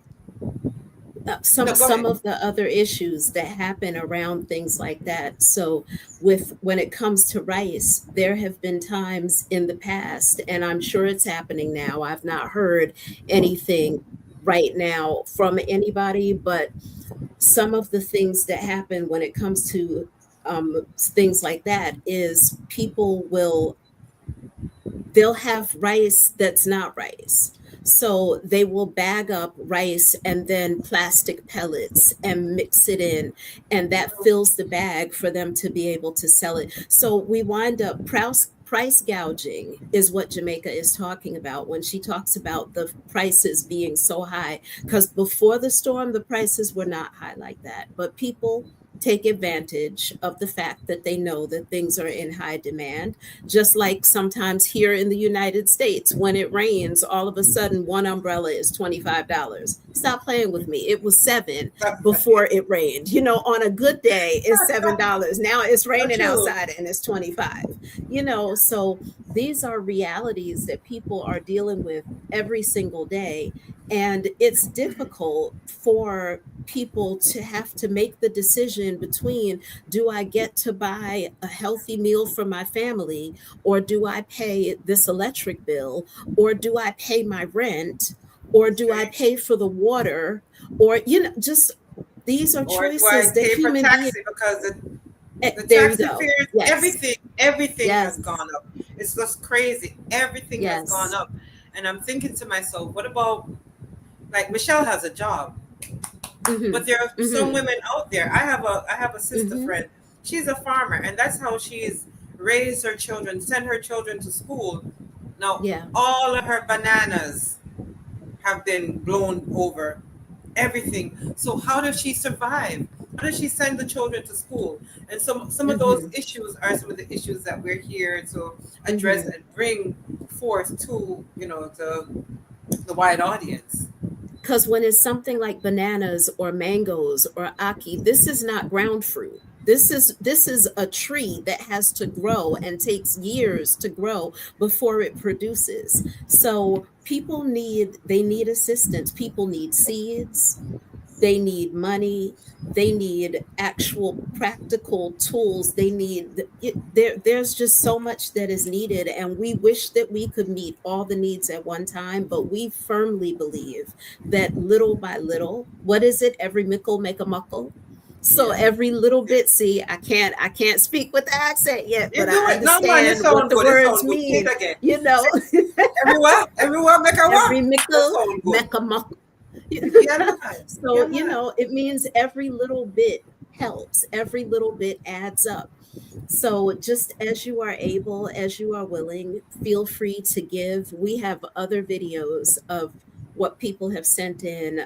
the no, go some ahead. of the other issues that happen around things like that. So with when it comes to rice, there have been times in the past, and I'm sure it's happening now. I've not heard anything right now from anybody, but some of the things that happen when it comes to things like that is people will they'll have rice that's not rice. So they will bag up rice and then plastic pellets and mix it in, and that fills the bag for them to be able to sell it. So we wind up price gouging is what Jamaica is talking about when she talks about the prices being so high. Because before the storm, the prices were not high like that. But people take advantage of the fact that they know that things are in high demand, just like sometimes here in the United States, when it rains, all of a sudden one umbrella is $25. Stop playing with me. It was seven before it rained. On a good day, it's $7. Now it's So raining true. outside and it's 25. So these are realities that people are dealing with every single day. And it's difficult for people to have to make the decision between, do I get to buy a healthy meal for my family, or do I pay this electric bill, or do I pay my rent, or do I Okay. pay for the water, or just these are Or do I choices that pay for human beings. taxi because the There you taxi go. fares, Yes. everything has Yes. gone up. It's just crazy. Everything has gone Yes. up. And I'm thinking to myself, what about, like, Michelle has a job, but Mhm. there are some Mhm. women out there. I have a sister Mhm. friend. She's a farmer, and that's how she's raised her children, sent her children to school. Now Yeah. all of her bananas have been blown over, everything. So how does she survive? How does she send the children to school? And some of those Mhm. issues are some of the issues that we're here to address Mhm. and bring forth to the wide audience. Because when it's something like bananas or mangoes or aki, this is not ground fruit. This is a tree that has to grow and takes years to grow before it produces. So they need assistance. People need seeds. they need money, they need actual practical tools, they need there's just so much that is needed, and we wish that we could meet all the needs at one time, but we firmly believe that little by little, what is it, every mickle make a muckle. So Yeah. every little bit, see, I can't speak with the accent yet, You but do I it. No, man, it understand what sound the good. It words sound good. Say mean, it again. you know. Say, everywhere, everywhere, make a Every what? That mickle sound good. make a muckle. Yeah, man. Yeah, So, man. it means every little bit helps, every little bit adds up. So, just as you are able, as you are willing, feel free to give. We have other videos of what people have sent in.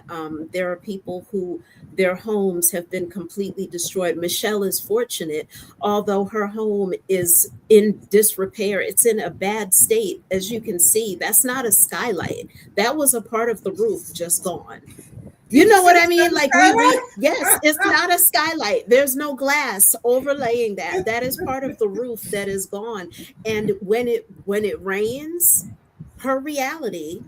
There are people who their homes have been completely destroyed. Michelle is fortunate, although her home is in disrepair. It's in a bad state. As you can see, that's not a skylight. That was a part of the roof just gone. You Did you know say what I it's not mean? the Like we skyline? yes, it's not a skylight. There's no glass overlaying that. That is part of the roof that is gone. And when it rains, her reality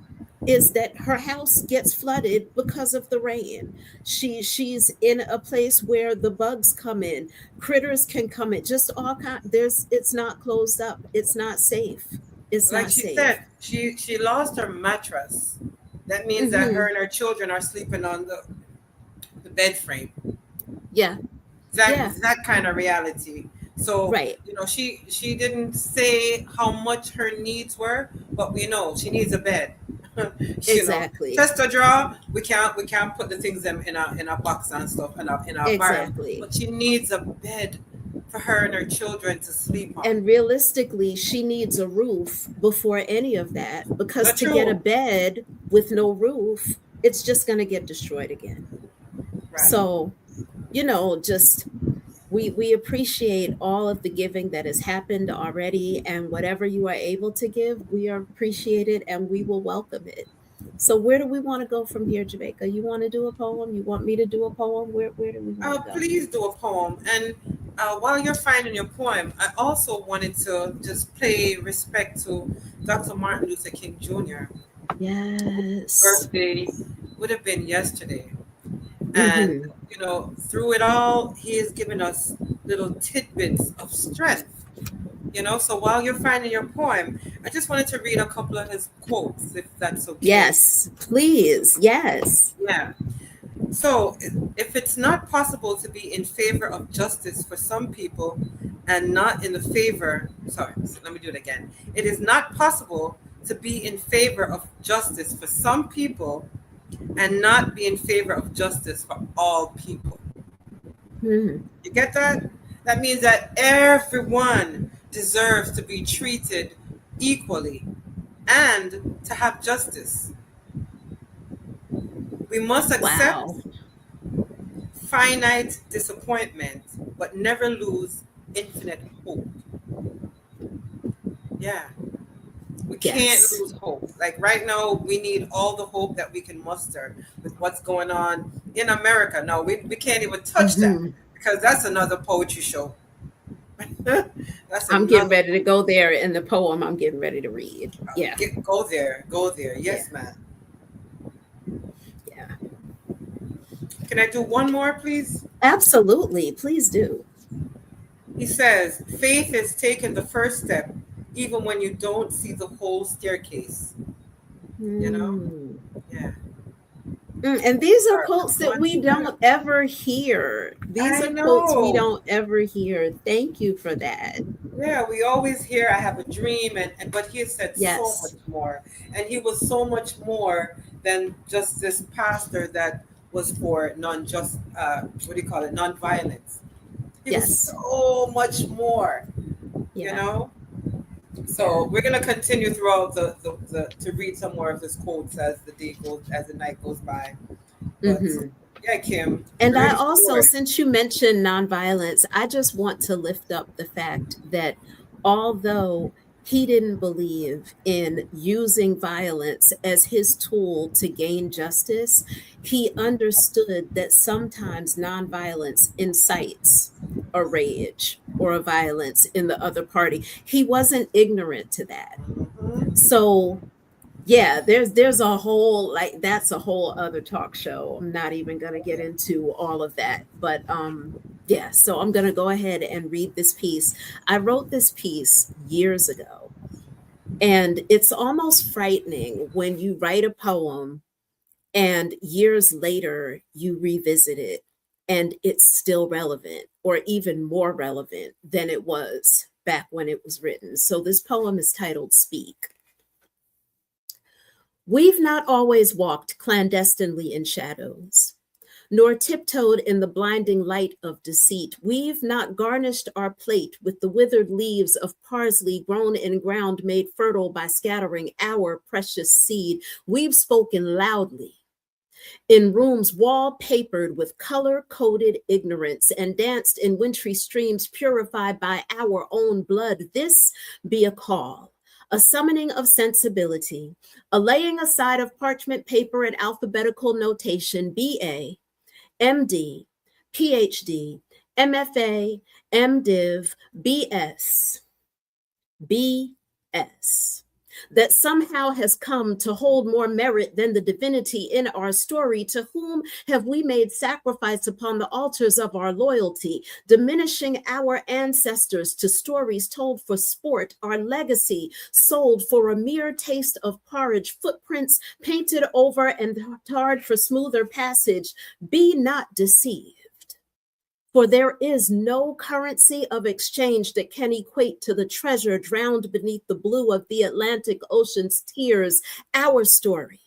is that her house gets flooded because of the rain. She's in a place where the bugs come in, critters can come in, just all kind there's it's not closed up. It's not safe. It's Like not she safe. said, she lost her mattress. That means that her Mhm. and her children are sleeping on the bed frame. Yeah. Yeah. That kind of reality. So Right. she didn't say how much her needs were, but we know she needs a bed. you know, Exactly. Chest a drawer. We can't put the things them in a box and stuff in a barrel. Exactly. But she needs a bed for her and her children to sleep on. And realistically, she needs a roof before any of that, because Not to get a true. bed with no roof, it's just going to get destroyed again. Right. So, just we appreciate all of the giving that has happened already, and whatever you are able to give, we appreciate it and we will welcome it. So where do we want to go from here, Jamaica? You want to do a poem? You want me to do a poem? Where do we want to go? Please do a poem. And while you're finding your poem, I also wanted to just pay respect to Dr. Martin Luther King Jr. Yes. Birthday would have been yesterday. And, Mhm. through it all, he has given us little tidbits of strength. So while you're finding your poem, I just wanted to read a couple of his quotes, if that's okay. Yes, please. Yes. Yeah. So, if it's not possible to be in favor of justice for some people and not in the favor, sorry, let me do it again. It is not possible to be in favor of justice for some people and not be in favor of justice for all people. Mhm. You get that? That means that everyone deserves to be treated equally and to have justice. We must accept Wow. finite disappointment, but never lose infinite hope. Yeah, we can't Yes. lose hope. Like right now, we need all the hope that we can muster with what's going on in America. No, we can't even touch that Mhm. because that's another poetry show. That's I'm getting another ready to poetry. go there in the poem I'm getting ready to read. Yeah. Go there, go there. Yeah. Yes, man. Yeah. Can I do one more, please? Absolutely. Please do. He says, faith is taking the first step, even when you don't see the whole staircase. You know? Mm. Yeah. And these are Are quotes that much we better. don't ever hear. These I are quotes we know. don't ever hear. Thank you for that. Yeah, we always hear I have a dream and but he said so much Yes. more. And he was so much more than just this pastor that was for non-just what do you call it? Non-violence. He was Yes. so much more, you Yeah. know? Yeah. So we're gonna continue throughout the to read some more of his quotes as the night goes by. But Hmm. yeah, Kim, And you're I ready for also, more. since you mentioned nonviolence, I just want to lift up the fact that although he didn't believe in using violence as his tool to gain justice, he understood that sometimes nonviolence incites a rage or a violence in the other party. He wasn't ignorant to that. Mhm. So yeah, there's a whole, like, that's a whole other talk show. I'm not even going to get into all of that, but yeah, so I'm going to go ahead and read this piece. I wrote this piece years ago, and it's almost frightening when you write a poem and years later you revisit it and it's still relevant, or even more relevant than it was back when it was written. So this poem is titled Speak. We've not always walked clandestinely in shadows, nor tiptoed in the blinding light of deceit. We've not garnished our plate with the withered leaves of parsley grown in ground made fertile by scattering our precious seed. We've spoken loudly in rooms wallpapered with color-coded ignorance and danced in wintry streams purified by our own blood. This be a call, a summoning of sensibility, a laying aside of parchment paper and alphabetical notation. BA, MD, PhD, MFA, MDiv, BS, BS, that somehow has come to hold more merit than the divinity in our story. To whom have we made sacrifice upon the altars of our loyalty, diminishing our ancestors to stories told for sport, our legacy sold for a mere taste of porridge, footprints painted over and tarred for smoother passage? Be not deceived. For there is no currency of exchange that can equate to the treasure drowned beneath the blue of the Atlantic Ocean's tears. Our story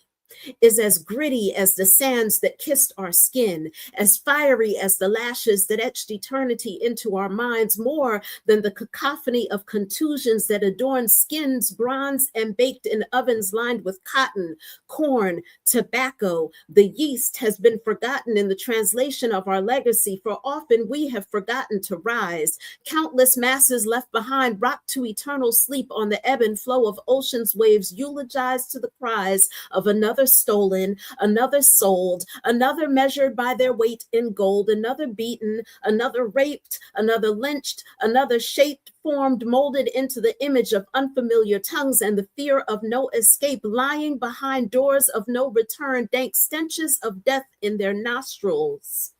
is as gritty as the sands that kissed our skin, as fiery as the lashes that etched eternity into our minds, more than the cacophony of contusions that adorn skins bronzed and baked in ovens lined with cotton, corn, tobacco. The yeast has been forgotten in the translation of our legacy, for often we have forgotten to rise. Countless masses left behind rocked to eternal sleep on the ebb and flow of ocean's waves, eulogized to the cries of another stolen, another sold, another measured by their weight in gold, another beaten, another raped, another lynched, another shaped, formed, molded into the image of unfamiliar tongues and the fear of no escape, lying behind doors of no return, dank stenches of death in their nostrils.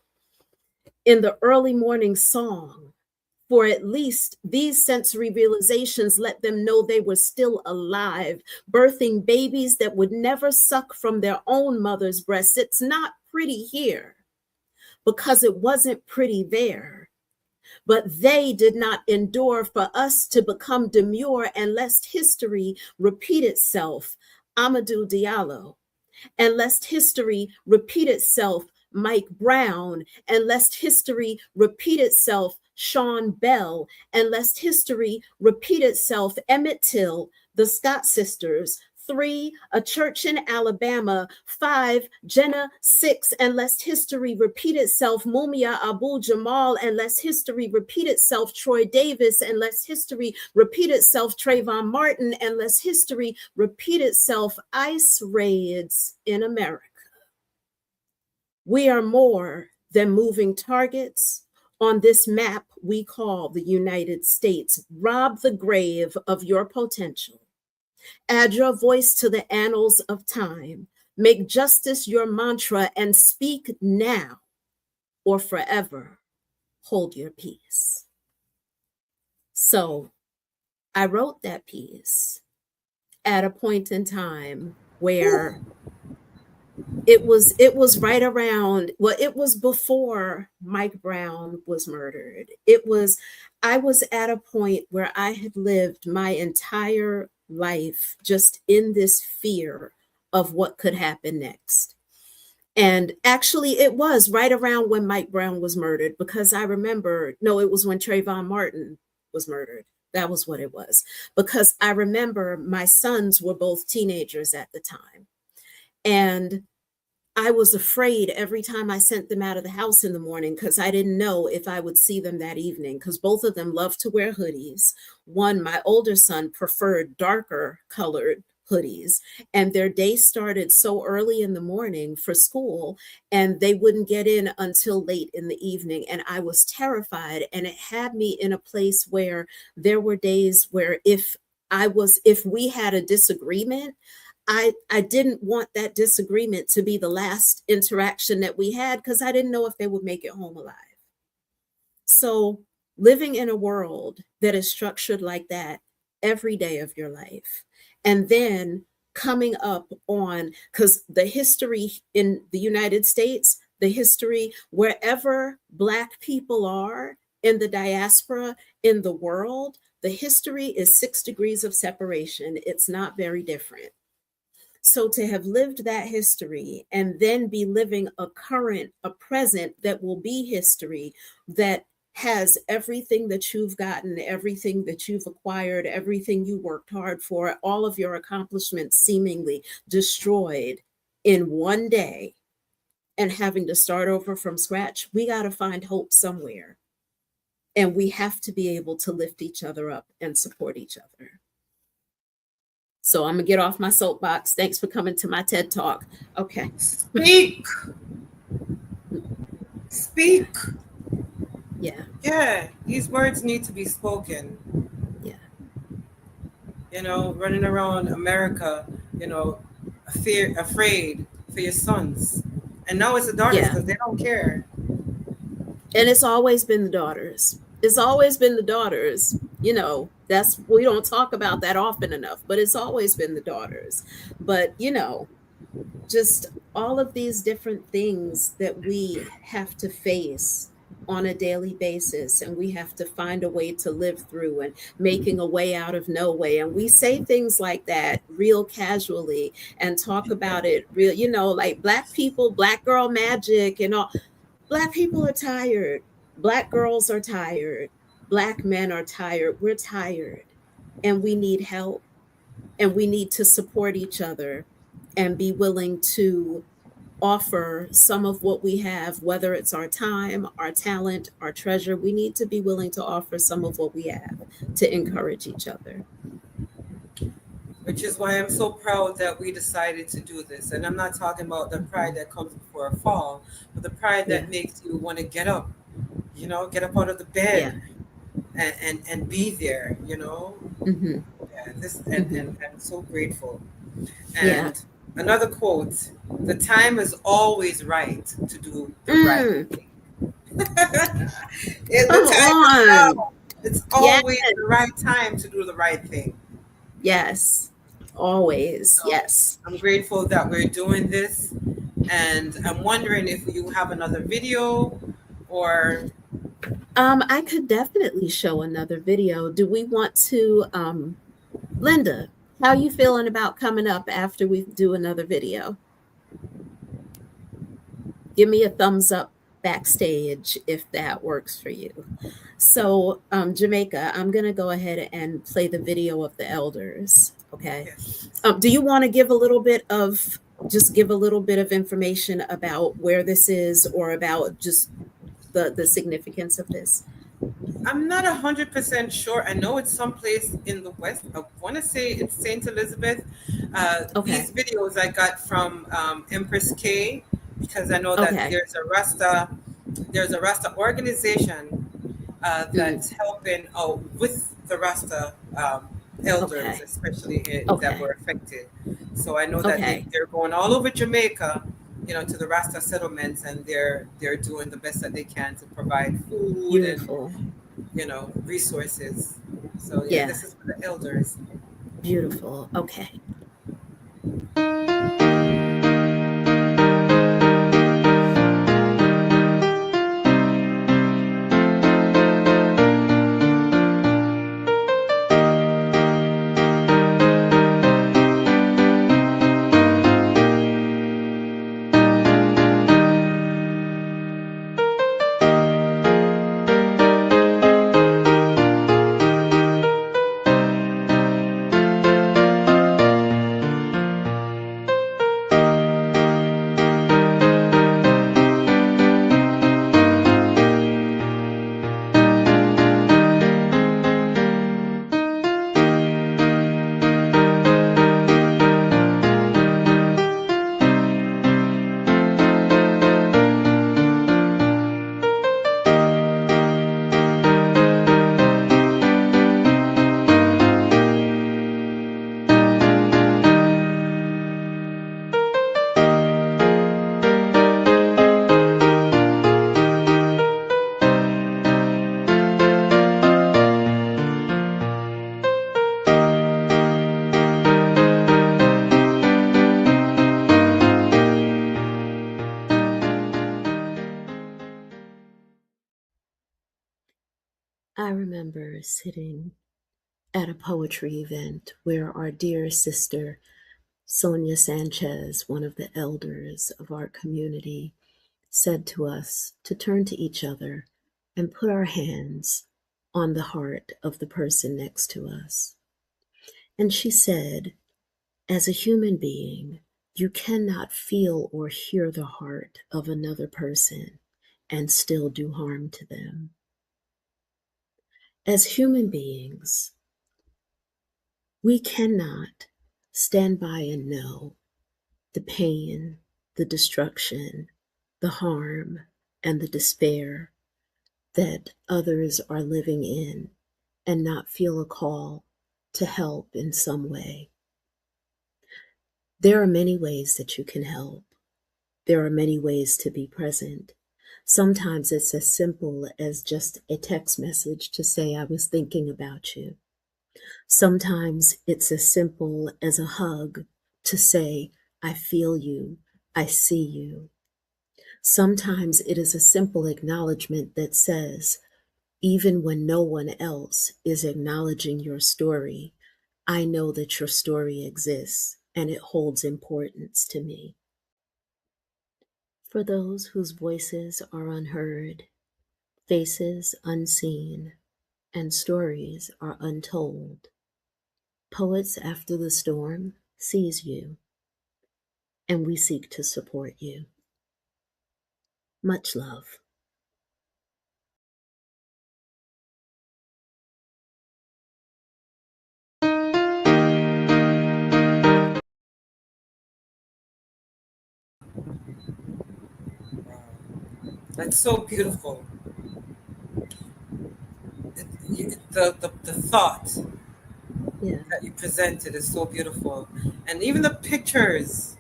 In the early morning song, for at least these sensory realizations let them know they were still alive, birthing babies that would never suck from their own mother's breasts. It's not pretty here because it wasn't pretty there. But they did not endure for us to become demure, and lest history repeat itself, Amadou Diallo, and lest history repeat itself, Mike Brown, and lest history repeat itself, Sean Bell, and lest history repeat itself, Emmett Till, the Scott sisters. 3, a church in Alabama. 5, Jenna. 6, and lest history repeat itself, Mumia Abu Jamal, and lest history repeat itself, Troy Davis, and lest history repeat itself, Trayvon Martin, and lest history repeat itself, ICE raids in America. We are more than moving targets on this map we call the United States. Rob the grave of your potential. Add your voice to the annals of time. Make justice your mantra and speak now or forever hold your peace. So I wrote that piece at a point in time where it was right around, well, it was before Mike Brown was murdered. I was at a point where I had lived my entire life just in this fear of what could happen next. And actually, it was right around when Mike Brown was murdered, because I remember, no, it was when Trayvon Martin was murdered. That was what it was. Because I remember my sons were both teenagers at the time. And I was afraid every time I sent them out of the house in the morning, because I didn't know if I would see them that evening, because both of them loved to wear hoodies. One, my older son, preferred darker colored hoodies, and their day started so early in the morning for school, and they wouldn't get in until late in the evening. And I was terrified, and it had me in a place where there were days where if we had a disagreement, I didn't want that disagreement to be the last interaction that we had because I didn't know if they would make it home alive. So, living in a world that is structured like that every day of your life, and then coming up on, because the history in the United States, the history wherever Black people are in the diaspora, in the world, the history is 6 degrees of separation. It's not very different. So to have lived that history and then be living a current, a present that will be history, that has everything that you've gotten, everything that you've acquired, everything you worked hard for, all of your accomplishments seemingly destroyed in one day, and having to start over from scratch, we got to find hope somewhere. And we have to be able to lift each other up and support each other. So I'm gonna get off my soapbox. Thanks for coming to my TED Talk. Okay. Speak. Speak. Yeah. Yeah, these words need to be spoken. Yeah. Running around America, afraid for your sons. And now it's the daughters because they don't care. And it's always been the daughters. It's always been the daughters. That's, we don't talk about that often enough, but it's always been the daughters. But, just all of these different things that we have to face on a daily basis, and we have to find a way to live through, and making a way out of no way. And we say things like that real casually and talk about it real, like Black people, Black girl magic and all. Black people are tired. Black girls are tired. Black men are tired. We're tired. And we need help. And we need to support each other and be willing to offer some of what we have, whether it's our time, our talent, our treasure. We need to be willing to offer some of what we have to encourage each other. Which is why I'm so proud that we decided to do this. And I'm not talking about the pride that comes before a fall, but the pride that makes you want to get up, get up out of the bed and be there, Mm-hmm. And I'm so grateful. And another quote: the time is always right to do the right thing. It's always the right time to do the right thing. Yes. Always. So yes. I'm grateful that we're doing this. And I'm wondering if you have another video or... I could definitely show another video. Do we want to... Linda, how are you feeling about coming up after we do another video? Give me a thumbs up backstage if that works for you. So, Jamaica, I'm going to go ahead and play the video of the elders. Okay. Yes. Do you want to give a little bit of information about where this is, or about just the significance of this? I'm not 100% sure. I know it's someplace in the West. I want to say it's St. Elizabeth. These videos I got from Empress K, because I know that there's a Rasta organization that's helping out with the Rasta elders, especially that were affected. So I know that they're going all over Jamaica, to the Rasta settlements, and they're doing the best that they can to provide food and resources. So this is for the elders. Beautiful. Okay. remember sitting at a poetry event where our dear sister Sonia Sanchez, one of the elders of our community, said to us to turn to each other and put our hands on the heart of the person next to us. And she said, as a human being, you cannot feel or hear the heart of another person and still do harm to them. As human beings, we cannot stand by and know the pain, the destruction, the harm, and the despair that others are living in and not feel a call to help in some way. There are many ways that you can help. There are many ways to be present. Sometimes it's as simple as just a text message to say, I was thinking about you. Sometimes it's as simple as a hug to say, I feel you, I see you. Sometimes it is a simple acknowledgement that says, even when no one else is acknowledging your story, I know that your story exists and it holds importance to me. For those whose voices are unheard, faces unseen, and stories are untold, Poets After the Storm sees you, and we seek to support you. Much love. That's so beautiful. The thought Yeah. that you presented is so beautiful. And even the pictures,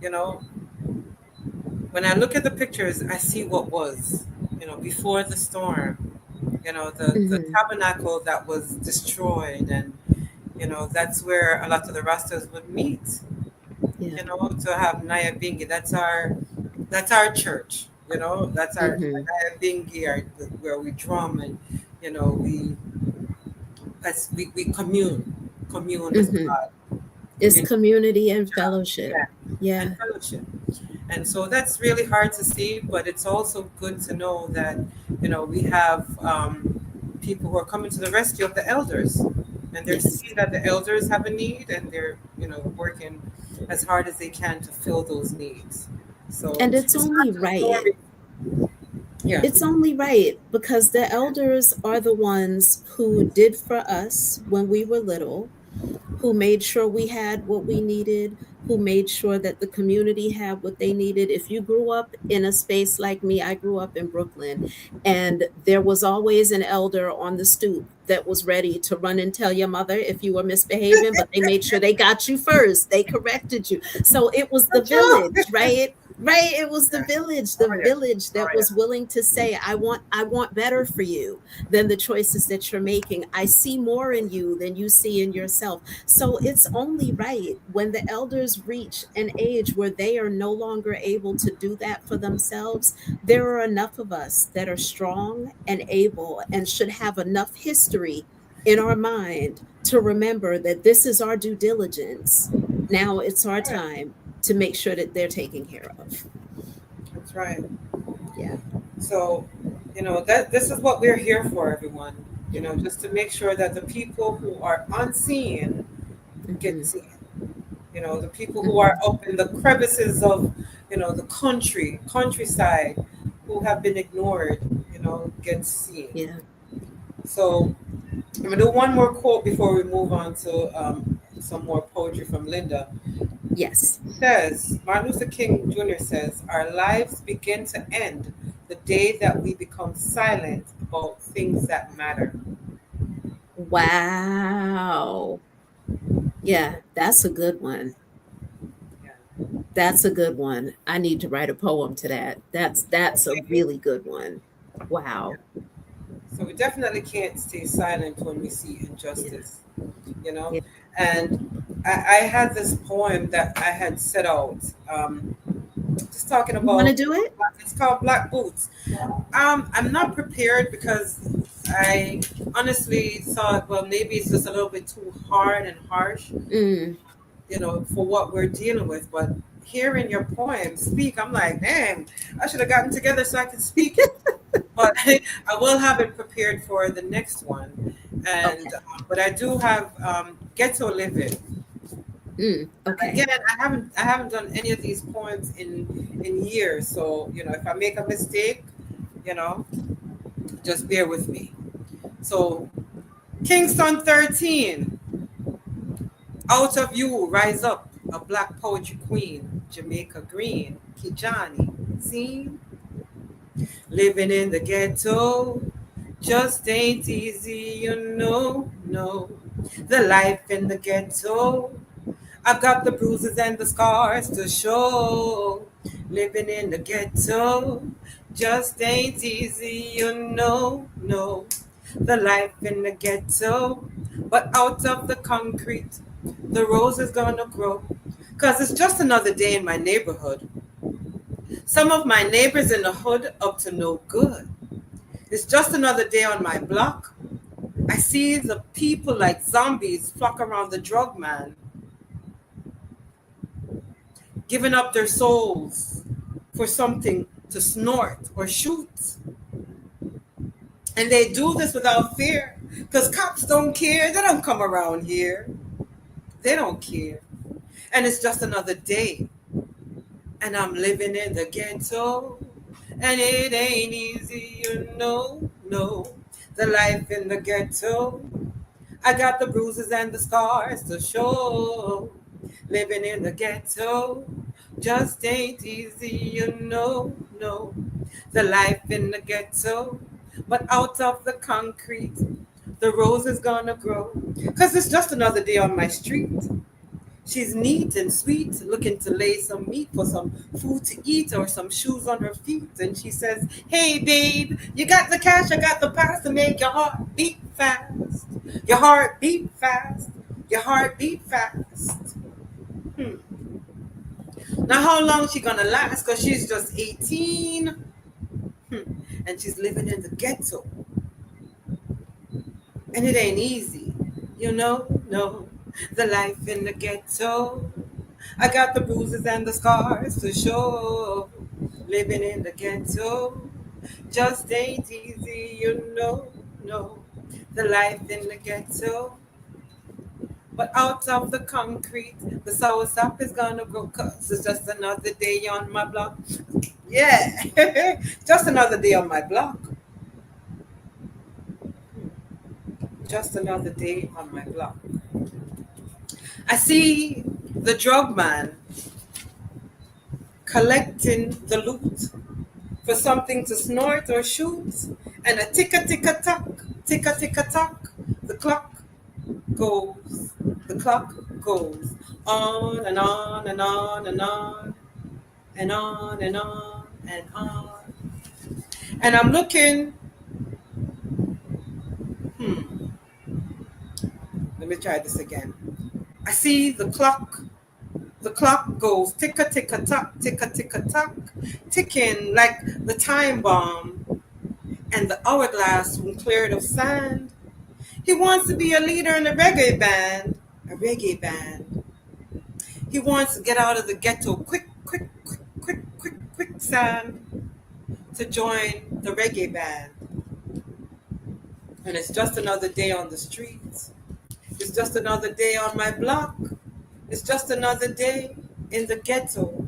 you know, when I look at the pictures, I see what was, before the storm, the Mm-hmm. tabernacle that was destroyed. And, that's where a lot of the Rastas would meet, Yeah. to have Naya Bingi. That's our church, that's our Mm-hmm. Naya Bingi, where we drum and, we, we commune with Mm-hmm. God, It's commune community and with God, fellowship. yeah, and Yeah. fellowship. And so that's really hard to see, but it's also good to know that, we have people who are coming to the rescue of the elders. And they're Yes. seeing that the elders have a need, and they're, working as hard as they can to fill those needs. So And it's it's only not just right. glory. Yeah, It's only right because the elders are the ones who did for us when we were little, who made sure we had what we needed, who made sure that the community had what they needed. If you grew up in a space like me, I grew up in Brooklyn, and there was always an elder on the stoop that was ready to run and tell your mother if you were misbehaving, but they made sure they got you first. They corrected you. So it was the that's true. village, right? Right, it was Yeah. the Oh yeah. village Oh that yeah. was willing to say, I want better for you than the choices that you're making. I see more in you than you see in yourself. So it's only right when the elders reach an age where they are no longer able to do that for themselves. There are enough of us that are strong and able and should have enough history in our mind to remember that this is our due diligence. Now it's our Right. time to make sure that they're taken care of. That's right. Yeah, So, that this is what we're here for, everyone. yeah. Just to make sure that the people who are unseen get Hmm. seen. The people who are Hmm. up in the crevices of, the countryside, who have been ignored, get seen. Yeah. So I'm gonna do one more quote before we move on to some more poetry from Linda. Yes. Says Martin Luther King Jr. says, "Our lives begin to end the day that we become silent about things that matter." Wow. Yeah, that's a good one. Yeah. That's a good one. I need to write a poem to that. That's a Okay. really good one. Wow. So we definitely can't stay silent when we see Yeah. injustice, you know. Yeah. And I had this poem that I had set out, just talking You want to about. do it? It's called Black Boots. I'm not prepared because I honestly thought, well, maybe it's just a little bit too hard and harsh, Mm. for what we're dealing with. But hearing your poem speak, I'm like, damn, I should have gotten together so I could speak it. But I will have it prepared for the next one. And Okay. but I do have ghetto living. Mm. Okay. Again, I haven't done any of these poems in years. So if I make a mistake, you know, just bear with me. So Kingston 13, out of you rise up a black poetry queen, Jamaica Green, Kijani, seen, living in the ghetto, just ain't easy, no. The life in the ghetto, I've got the bruises and the scars to show. Living in the ghetto just ain't easy, no. The life in the ghetto, but out of the concrete, the rose is gonna grow. Cause it's just another day in my neighborhood. Some of my neighbors in the hood up to no good. It's just another day on my block. I see the people like zombies flock around the drug man, giving up their souls for something to snort or shoot. And they do this without fear because cops don't care. They don't come around here. They don't care. And it's just another day. And I'm living in the ghetto. And it ain't easy, no. The life in the ghetto. I got the bruises and the scars to show. Living in the ghetto just ain't easy, no. The life in the ghetto, but out of the concrete, the rose is gonna grow. Cause it's just another day on my street. She's neat and sweet, looking to lay some meat for some food to eat or some shoes on her feet. And she says, hey, babe, you got the cash, I got the pass to make your heart beat fast. Your heart beat fast. Your heart beat fast. Hmm. Now, how long she gonna last? Because she's just 18. Hmm. And she's living in the ghetto. And it ain't easy. No. The life in the ghetto. I got the bruises and the scars to show. Living in the ghetto just ain't easy, no. The life in the ghetto, but out of the concrete, the sour sap is gonna grow. Cause it's just another day on my block. Yeah, just another day on my block. Just another day on my block. I see the drug man collecting the loot for something to snort or shoot, and a ticka tock, the clock goes, the clock goes on and on and on and on and on and on and on. And I'm looking, hmm, let me try this again. I see the clock goes ticka tock, ticking like the time bomb, and the hourglass when cleared of sand. He wants to be a leader in a reggae band. He wants to get out of the ghetto quicksand to join the reggae band. And it's just another day on the streets. It's just another day on my block. It's just another day in the ghetto.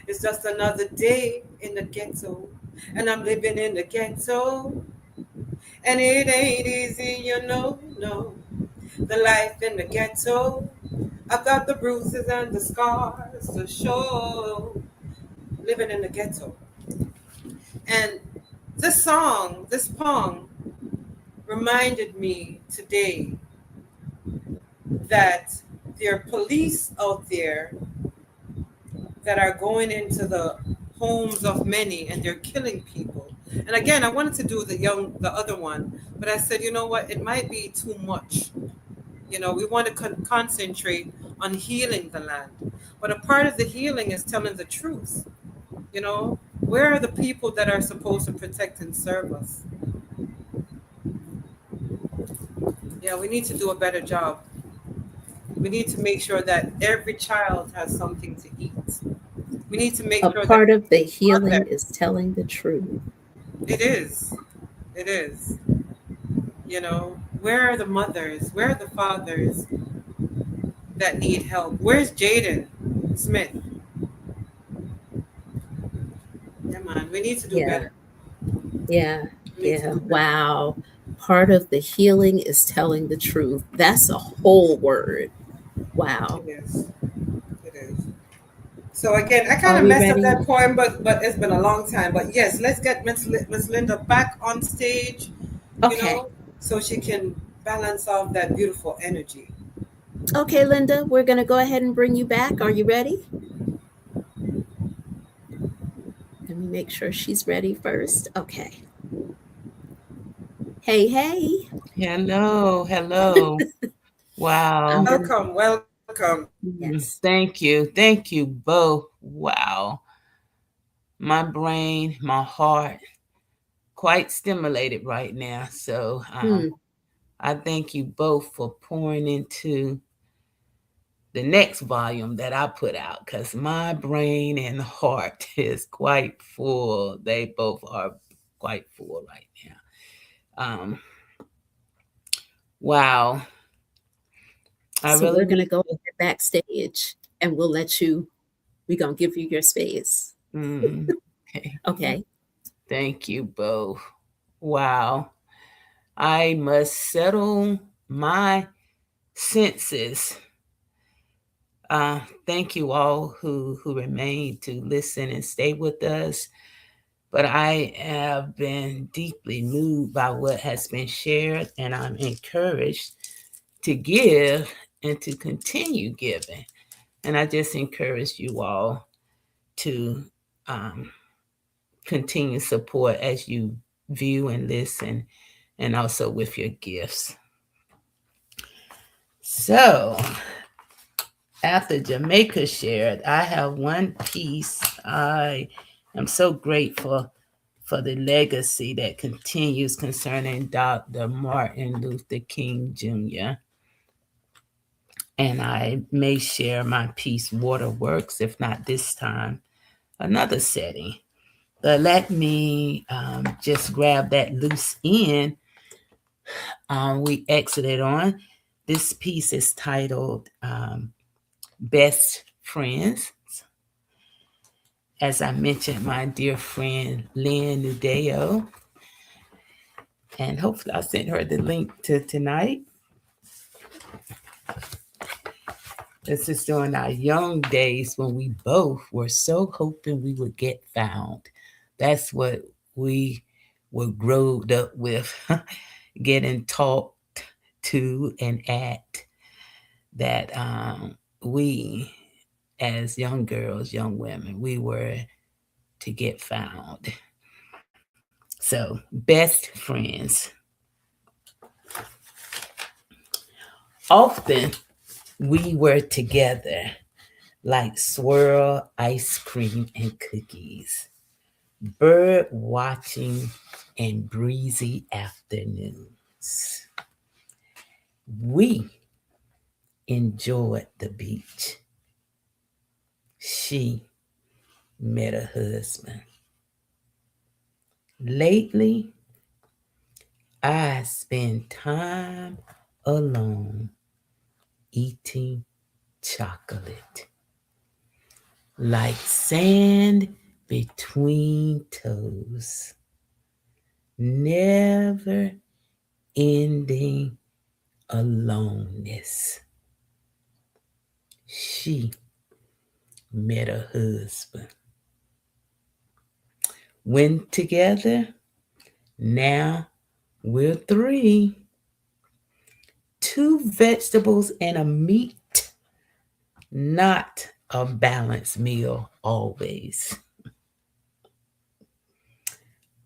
It's just another day in the ghetto. And I'm living in the ghetto. And it ain't easy, no. The life in the ghetto. I've got the bruises and the scars to show. Living in the ghetto. And this poem reminded me today that there are police out there that are going into the homes of many and they're killing people. And again, I wanted to do the other one, but I said, you know what, it might be too much. We want to concentrate on healing the land. But a part of the healing is telling the truth. Where are the people that are supposed to protect and serve us? Yeah, we need to do a better job. We need to make sure that every child has something to eat. We need to make A sure that part of the mother, healing is telling the truth. it is, it is. Where are the mothers? Where are the fathers that need help? Where's Jaden Smith? Yeah, man, we need to do Yeah, better. yeah, We need to yeah. do better. Wow. Part of the healing is telling the truth. That's a whole word. Wow. It is. It is. So again, I kind Are of we messed up ready? that poem, but it's been a long time. But yes, let's get Miss Linda back on stage, you Okay. know, so she can balance off that beautiful energy. Okay, Linda, we're going to go ahead and bring you back. Are you ready? Let me make sure she's ready first. Okay. Hey, hey. Hello, hello. I'm Wow. going to, Welcome, welcome. yes. Thank you both. Wow. My brain, my heart, quite stimulated right now. So Hmm. I thank you both for pouring into the next volume that I put out because my brain and heart is quite full. They both are quite full right now. Wow. I So really we're going to need go to. backstage and we're going to give you your space. Okay. Okay. Thank you both. Wow. I must settle my senses. Uh, Thank you all who remain to listen and stay with us. But I have been deeply moved by what has been shared, and I'm encouraged to give and to continue giving. And I just encourage you all to um, continue support as you view and listen, and also with your gifts. So, after Jamaica shared, I have one piece. I am so grateful for the legacy that continues concerning Dr. Martin Luther King Jr. And I may share my piece, Waterworks, if not this time, another setting. But let me just grab that loose end we exited on. This piece is titled Best Friends. As I mentioned, my dear friend Lynn Nudeo, and hopefully I sent her the link to tonight. This is during our young days when we both were so hoping we would get found. That's what we were growed up with, getting taught to and at that we, as young girls, young women, we were to get found. So, best friends. Often we were together like swirl ice cream and cookies, bird watching and breezy afternoons. We enjoyed the beach. She met a husband. Lately, I spend time alone eating chocolate like sand between toes, never ending aloneness. She met a husband. When together, now we're three, two vegetables and a meat, not a balanced meal always.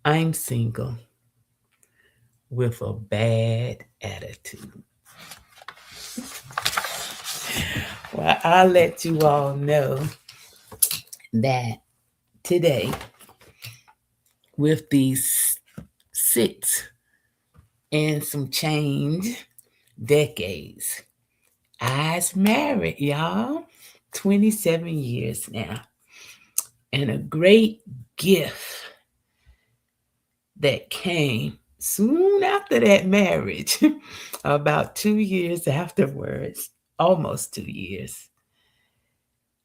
I'm single with a bad attitude. Well, I'll let you all know that today, with these six and some change, decades. I's married, y'all. 27 years now. And a great gift that came soon after that marriage, about 2 years afterwards, almost 2 years,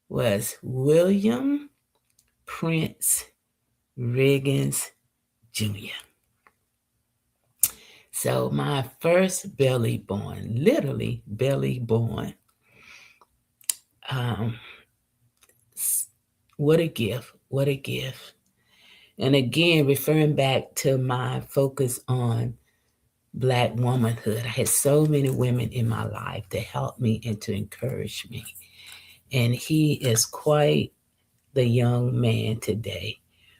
was William Prince Riggins Jr. So my first belly born, literally belly born, um, what a gift, what a gift. And again, referring back to my focus on Black womanhood, I had so many women in my life to help me and to encourage me. And he is quite the young man today.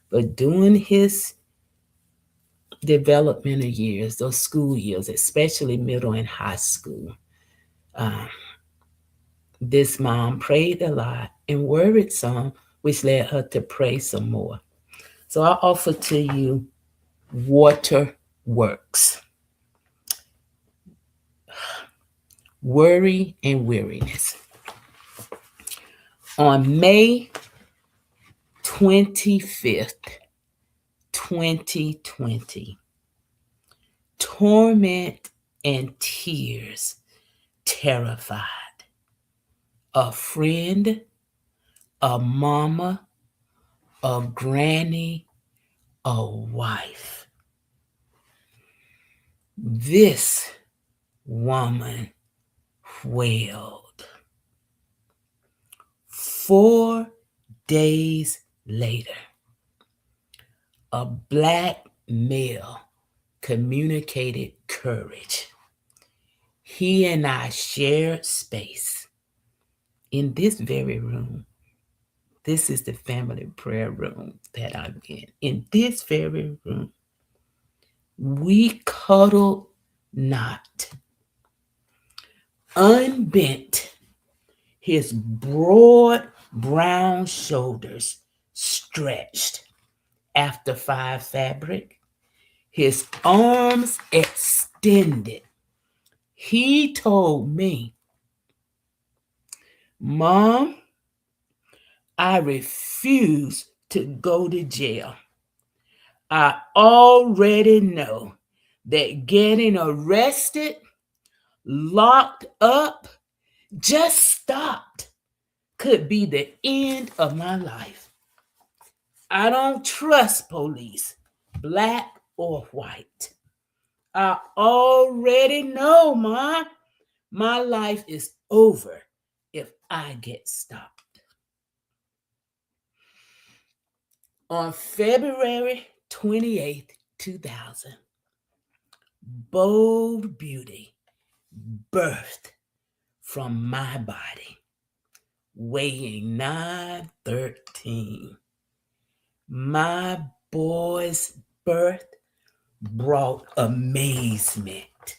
But during his developmental years, those school years, especially middle and high school, uh, this mom prayed a lot and worried some, which led her to pray some more. So I offer to you Water Works, Worry and Weariness. On May 25th, 2020, torment and tears terrified a friend, a mama, a granny, a wife. This woman wailed. 4 days later, a black male communicated courage. He and I shared space in this very room. This is the family prayer room that I'm in. In this very room, we cuddled not, unbent, his broad brown shoulders stretched after five fabric, his arms extended. He told me, Mom, I refuse to go to jail. I already know that getting arrested, locked up, just stopped could be the end of my life. I don't trust police, black or white. I already know, Ma, my life is over if I get stopped. On February 28th, 2000, bold beauty birthed from my body, weighing 913. My boy's birth brought amazement,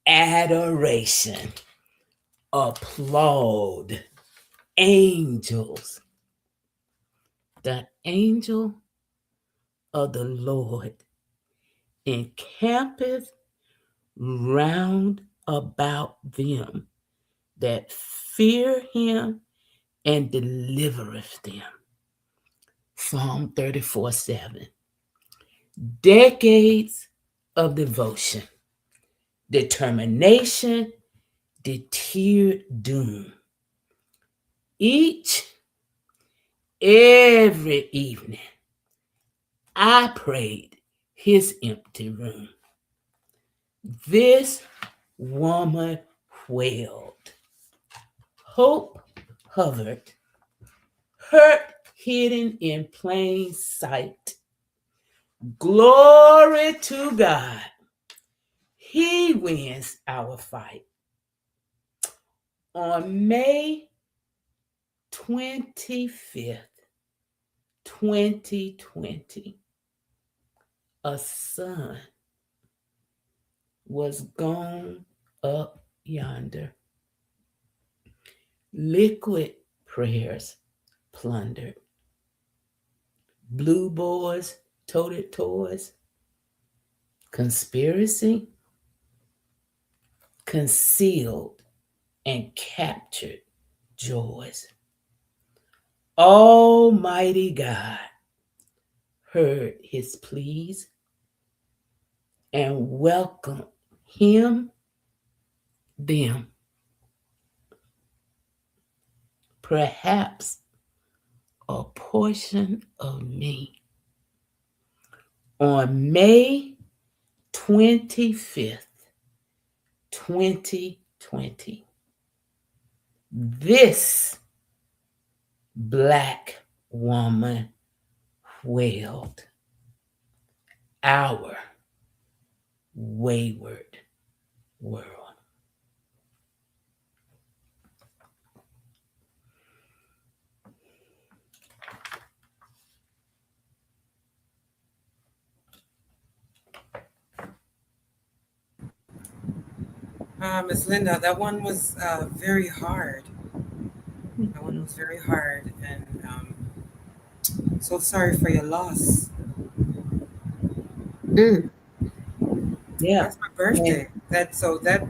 adoration, applaud, angels. The angel of the Lord encampeth round about them that fear him and delivereth them. Psalm 34:7. Decades of devotion, determination, deterred doom. Every evening, I prayed his empty room. This woman wailed. Hope hovered, hurt hidden in plain sight. Glory to God. He wins our fight. On May 25th, 2020, a son was gone up yonder. Liquid prayers plundered. Blue boys, toted toys, conspiracy, concealed and captured joys. Almighty God heard his pleas and welcomed him, them, perhaps a portion of me. On May 25th, 2020, this black woman wailed, our wayward world. Miss Linda, that one was very hard. That one was very hard, and so sorry for your loss. Mm, Yeah. That's my And birthday. That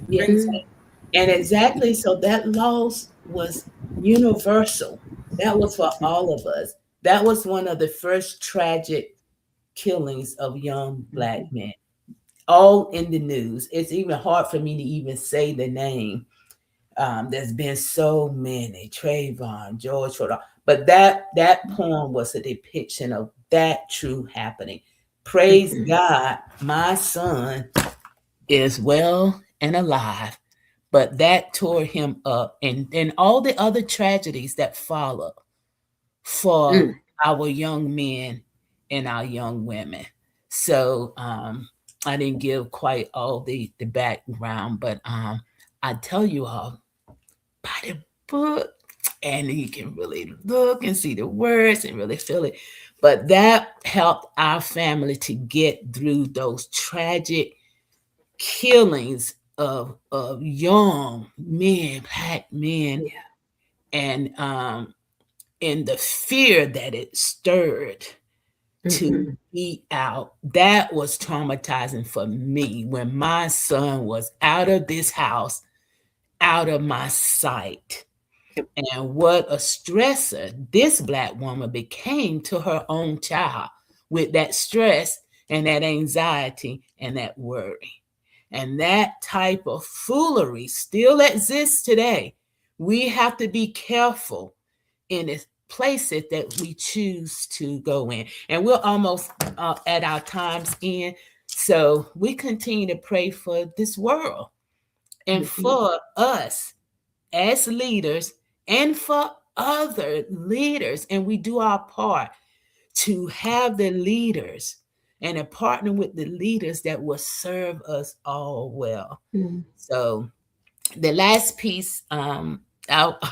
yeah. brings mm, me. And exactly, so that loss was universal. That was for all of us. That was one of the first tragic killings of young black men, all in the news. It's even hard for me to even say the name. There's been so many, Trayvon, George Floyd, but that poem was a depiction of that true happening. Praise mhm, God, my son is well and alive, but that tore him up, and all the other tragedies that follow for mm, our young men and our young women. So I didn't give quite all the background, but I tell you all, buy the book and you can really look and see the words and really feel it. But that helped our family to get through those tragic killings of young men, black men, yeah. and the fear that it stirred to Mhm, be out. That was traumatizing for me when my son was out of this house, out of my sight. And what a stressor this black woman became to her own child with that stress and that anxiety and that worry. And that type of foolery still exists today. We have to be careful in the places that we choose to go in. And we're almost at our time's end. So we continue to pray for this world and mhm, for us as leaders and for other leaders. And we do our part to have the leaders and to partner with the leaders that will serve us all well. mm, So the last piece I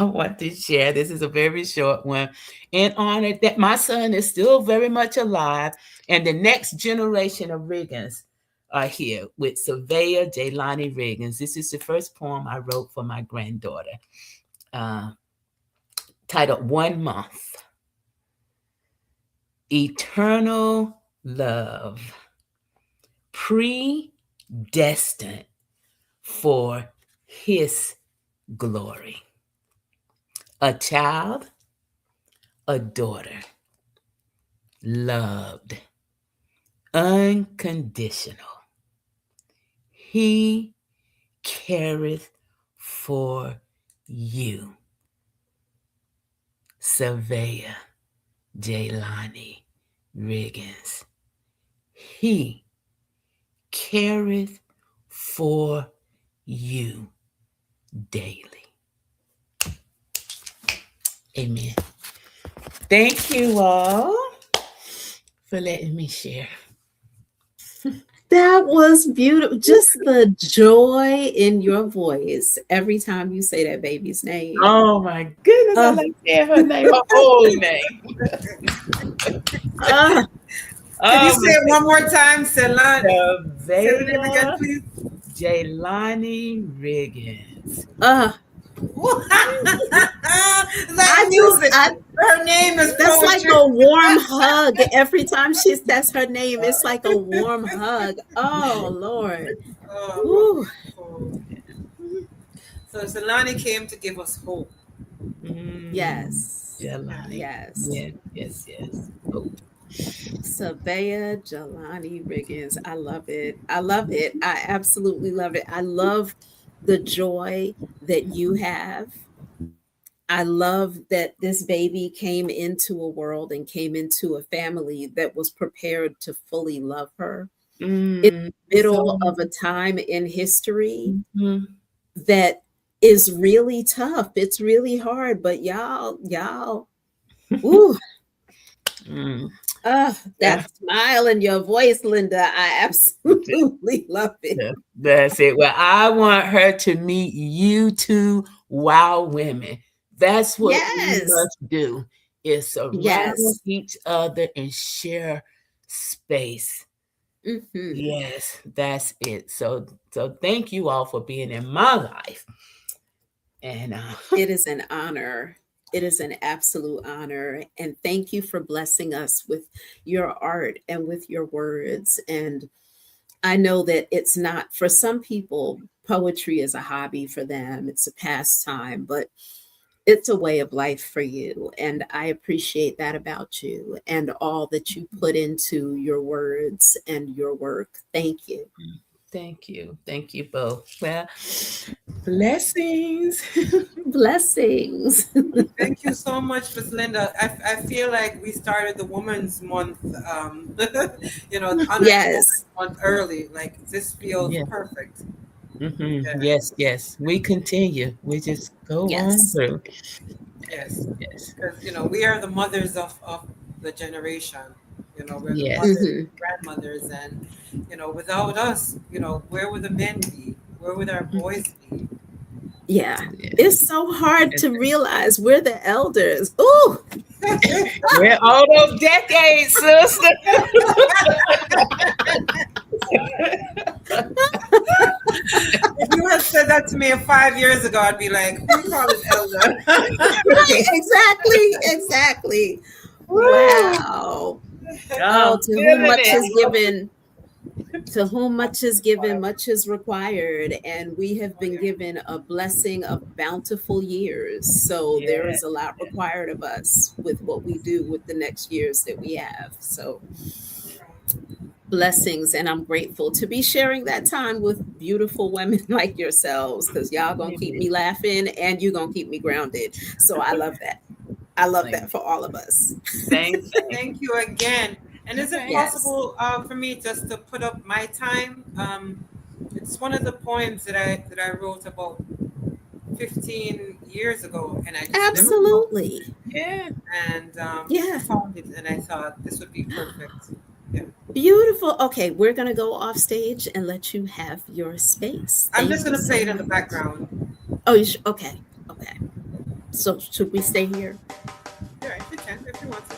want to share, this is a very short one, in honor that my son is still very much alive and the next generation of Riggins are here with Surveyor Jaylani Riggins. This is the first poem I wrote for my granddaughter, uh, titled 1 Month. Eternal love, predestined for his glory. A child, a daughter, loved, unconditional. He careth for you. Surveyor Jaylani Riggins. He careth for you daily. Amen. Thank you all for letting me share. That was beautiful. Just the joy in your voice every time you say that baby's name. Oh my goodness, I Uh, like saying her name, her whole name. uh, Can you Oh say my it one more time, Celine? Say the name again, Surveyor please. Jaylani Riggins. uh. Like music. I Her name is that's like poetry. a warm hug. Every time she says her name, it's like a warm hug. Oh Lord. Oh, how Ooh, beautiful. So Zelani came to give us hope. Mm, yes, Yeah. Jelani. yes. Yes, yes, yes. Oh. Sabea Jelani Riggins. I love it. I love it. I absolutely love it. I love the joy that you have. I love that this baby came into a world and came into a family that was prepared to fully love her in Mm, the so, middle of a time in history mhm, that is really tough. It's really hard, but y'all, ooh, mm, that yeah, smile in your voice, Linda, I absolutely love it. yeah, that's it. Well, I want her to meet you two wow women. That's what we Yes, must do is surround yes. each other and share space. Hmm. Yes, that's it. So thank you all for being in my life. And It is an honor. It is an absolute honor. And thank you for blessing us with your art and with your words. And I know that it's not, for some people, poetry is a hobby for them, it's a pastime, but it's a way of life for you. And I appreciate that about you and all that you put into your words and your work. Thank you. thank you. Thank you both. Well, blessings. Blessings. Thank you so much, Miss Linda. I feel like we started the Women's Month, honoring Yes. Women's Month early. Like this feels Yeah. perfect. Yeah. Yes, yes. We continue. We just go on Yes. through. Yes. Yes. Because we are the mothers of the generation. We're the Yes. mothers, Hmm. grandmothers, and without us, where would the men be? Where would our Mhm. boys be? Yeah. Yeah. It's so hard to realize we're the elders. Ooh. We're all those decades, sister. If you had said that to me 5 years ago, I'd be like, "Who you calling elder?" Right. Exactly. Exactly. Woo! Wow. Oh, I'm to whom feeling much is it. given, to whom much is given, much is required. And we have Oh been yeah. given a blessing of bountiful years. So there Yeah. is a lot required of us with what we do with the next years that we have. So blessings. And I'm grateful to be sharing that time with beautiful women like yourselves, because y'all gonna keep Amen. me laughing and you gonna keep me grounded. So I love that. I love Amen. that for all of us. Same thing. Thank you again. And is it Okay. Yes. possible for me just to put up my time? It's one of the poems that I wrote about 15 years ago, and I just never published it. Absolutely. Yeah. And I Yeah. found it, and I thought this would be perfect. Yeah. Beautiful. Okay, we're going to go off stage and let you have your space. I'm just Thank you gonna so play it in the much. background. Oh, okay. Okay. So, should we stay here? Yeah, if you can, if you want to.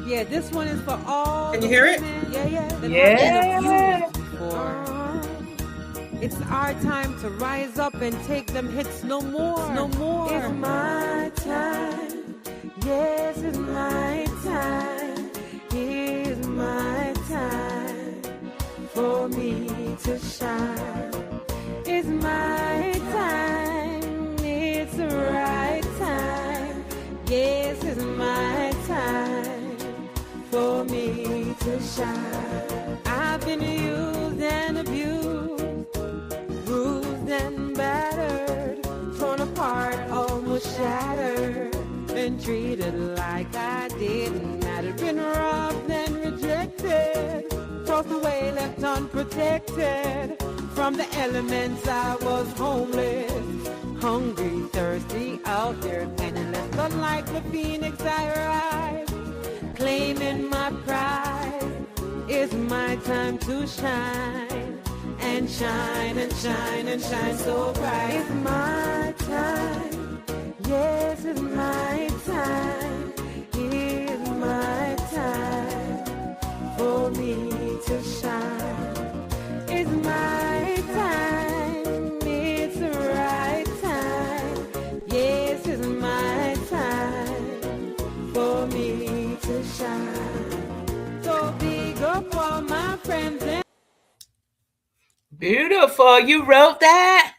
Yeah, this one is for all Can you the hear it? women, that have been Yeah. abused before. It's our time to rise up and take them hits no more. No more. It's my time. Yes, it's my time. It's my time for me to shine. It's my time. It's the right time. Yes, it's my time for me to shine. I've been used and abused, bruised and battered, torn apart, almost shattered, been treated like I didn't matter, been robbed and rejected, tossed away, left unprotected. From the elements I was homeless, hungry, thirsty, out there penniless, but like the phoenix I rise, claiming my pride. It's my time to shine and shine and shine and shine so bright. It's my time. Yes, it's my time. It's my time for me to shine. It's my time. It's the right time. Yes, it's my time for me to shine. So big up all my friends and Beautiful. You wrote that?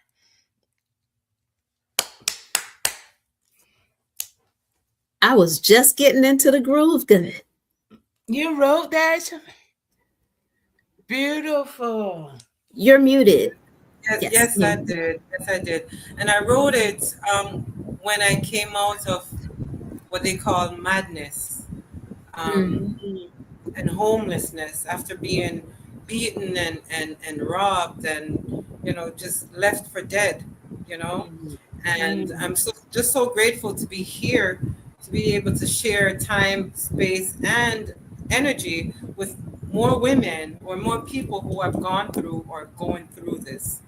I was just getting into the groove. Good. You wrote that? Beautiful. You're muted. Yes, Yes. yes, I did. Yes, I did. And I wrote it when I came out of what they call madness. Um, Mm, and homelessness after being beaten and robbed and just left for dead you know mm, and Mm, I'm just so grateful to be here, to be able to share time, space, and energy with more women or more people who have gone through or going through this.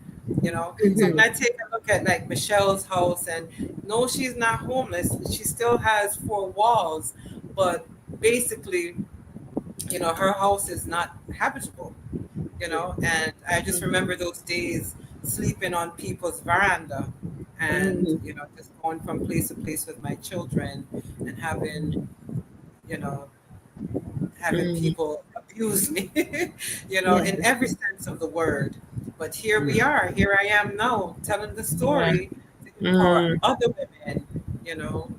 So when mhm, I take a look at like Michelle's house, and no, she's not homeless, she still has four walls, but basically her house is not habitable. And I just mhm, remember those days sleeping on people's veranda and, mhm, just going from place to place with my children and you know, having mhm. people abuse me, Yeah. in every sense of the word. But here we mm, are, here I am now telling the yeah. story to empower Mm, other women, you know.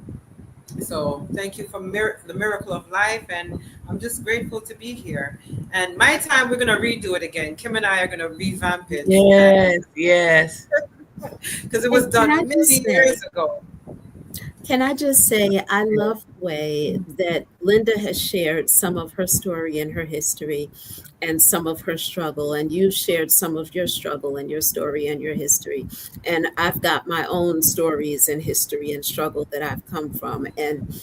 So thank you for the miracle of life, and I'm just grateful to be here. And my time, we're gonna redo it again. Kim and I are gonna revamp it, and yes, yes. because it was And done many years ago. can I just say, I love the way that Linda has shared some of her story and her history and some of her struggle, and you shared some of your struggle and your story and your history. And I've got my own stories and history and struggle that I've come from. And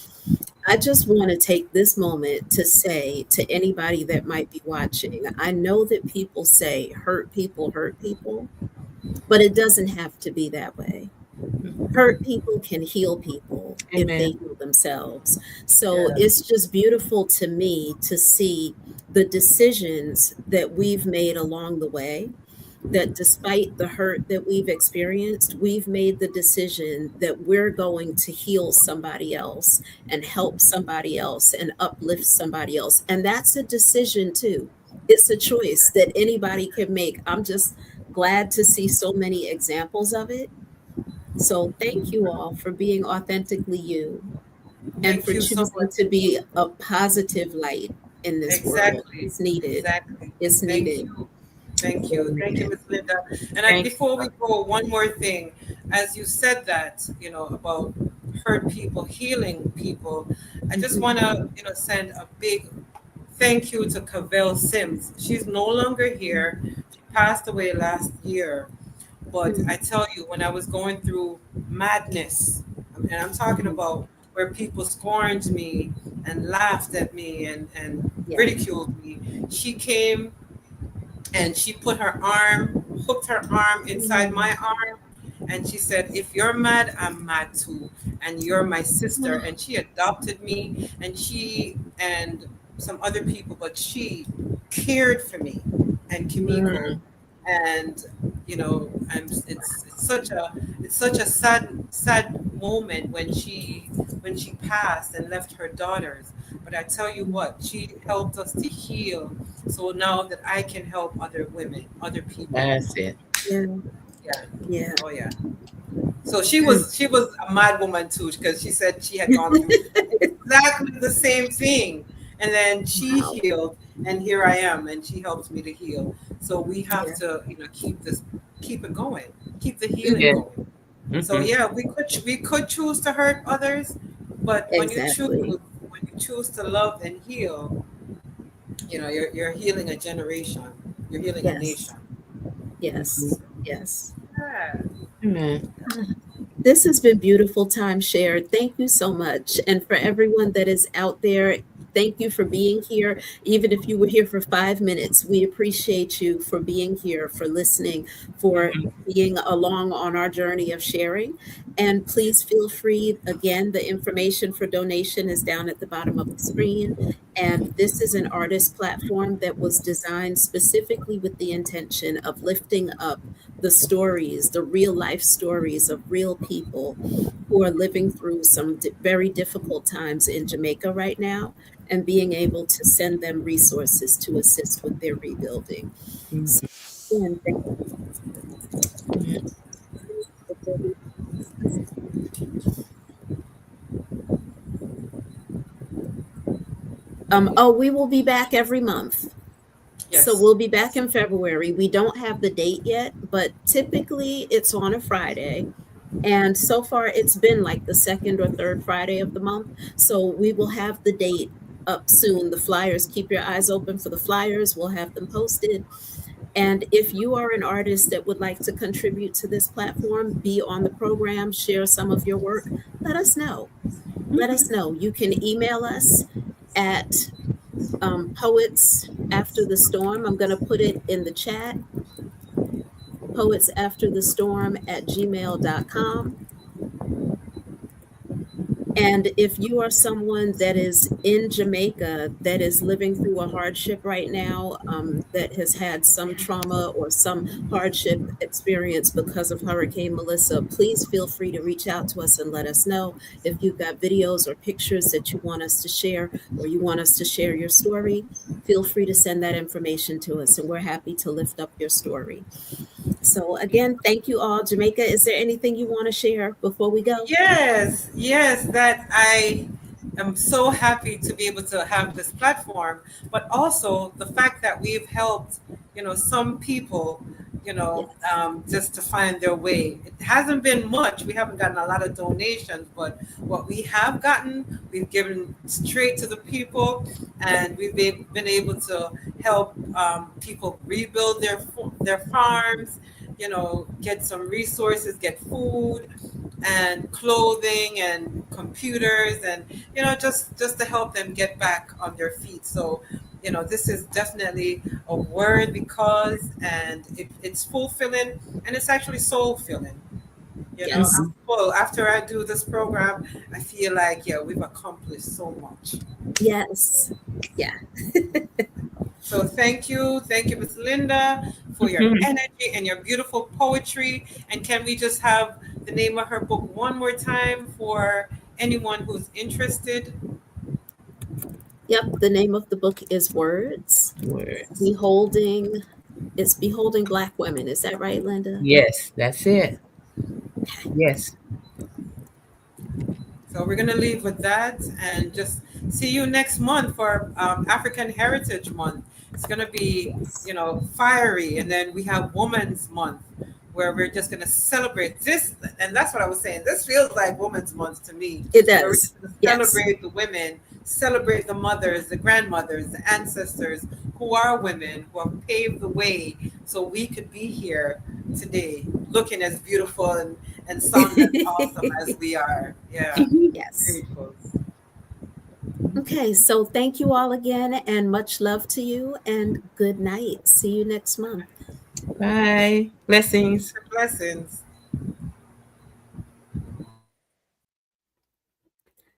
I just want to take this moment to say to anybody that might be watching, I know that people say hurt people, but it doesn't have to be that way. Hurt people can heal people if Amen. they heal themselves. So Yeah, it's just beautiful to me to see the decisions that we've made along the way, that despite the hurt that we've experienced, we've made the decision that we're going to heal somebody else and help somebody else and uplift somebody else. And that's a decision too. It's a choice that anybody can make. I'm just glad to see so many examples of it. So thank you all for being authentically you and thank for you so choosing much. to be a positive light in this world. Exactly, It's needed. exactly. It's Thank needed. you. Thank you. Thank you, Amen. Miss Linda. And Thank you. before we go, one more thing. As you said that, about hurt people, healing people, I just Mhm. want to, send a big thank you to Cavell Sims. She's no longer here. She passed away last year. But Mm, I tell you, when I was going through madness, and I'm talking mhm. about where people scorned me and laughed at me and Yeah. ridiculed me, she came and she put her arm, hooked her arm inside my Mm. arm, and she said, "If you're mad, I'm mad too, and you're my sister." And she adopted me, and she and some other people, but she cared for me and Kimiko, Mm, and it's such a sad moment when she passed and left her daughters. But I tell you what, she helped us to heal, so now that I can help other women, other people. that's it. Yeah. Yeah. Yeah. Oh yeah. So she Mm. was she was a mad woman too, because she said she had gone through exactly the same thing, and then she Wow. healed, and here I am, and she helps me to heal. So we have Yeah. to keep it going, keep the healing Yeah. Mhm. going. So Hmm. yeah, we could choose to hurt others, but Exactly. when you choose to love and heal, you're healing a generation, you're healing a nation. Yes. Yes. Yes. Yeah. Amen. This has been beautiful time shared. Thank you so much. And for everyone that is out there, thank you for being here. Even if you were here for 5 minutes, we appreciate you for being here, for listening, for being along on our journey of sharing. And please feel free. Again, the information for donation is down at the bottom of the screen. And this is an artist platform that was designed specifically with the intention of lifting up the stories, the real life stories of real people who are living through some very difficult times in Jamaica right now, and being able to send them resources to assist with their rebuilding. So Mhm. again, thank Mm. you. Oh, we will be back every month. So Yes. we'll be back in February. We don't have the date yet, but typically it's on a Friday. And so far it's been like the second or third Friday of the month. So we will have the date up soon. The flyers, keep your eyes open for the flyers. We'll have them posted. And if you are an artist that would like to contribute to this platform, be on the program, share some of your work, let us know. Let us know. You can email us at Poets After the Storm. I'm going to put it in the chat, poetsafterthestorm at gmail.com. And if you are someone that is in Jamaica that is living through a hardship right now, that has had some trauma or some hardship experience because of Hurricane Melissa, please feel free to reach out to us and let us know. If you've got videos or pictures that you want us to share, or you want us to share your story, feel free to send that information to us, and we're happy to lift up your story. So, again, thank you all. Jamaica, is there anything you want to share before we go? Yes, yes, that I am so happy to be able to have this platform, but also the fact that we've helped, some people, Yes. just to find their way. It hasn't been much. We haven't gotten a lot of donations, but what we have gotten, we've given straight to the people, and we've been able to help people rebuild their farms, get some resources, get food and clothing and computers, and just to help them get back on their feet. So this is definitely a word, because and it's fulfilling, and it's actually soul filling. Yes. I'm full after I do this program. I feel like, yeah, we've accomplished so much. Yes. Yeah. So thank you, Miss Linda, for your energy and your beautiful poetry. And can we just have the name of her book one more time for anyone who's interested? Yep. The name of the book is Words. Words. Beholding, it's Beholding Black Women. Is that right, Linda? Yes, that's it. Yes. So we're gonna leave with that, and just see you next month for African Heritage Month. It's gonna be, Yes. fiery, and then we have Women's Month, where we're just gonna celebrate this, and that's what I was saying. This feels like Women's Month to me, It where we're does. just gonna Yes. celebrate the women, celebrate the mothers, the grandmothers, the ancestors who are women, who have paved the way so we could be here today, looking as beautiful and sounding as awesome as we are. Yeah. Yes. Grateful. Okay. So thank you all again, and much love to you, and good night. See you next month. Bye. Blessings. Blessings.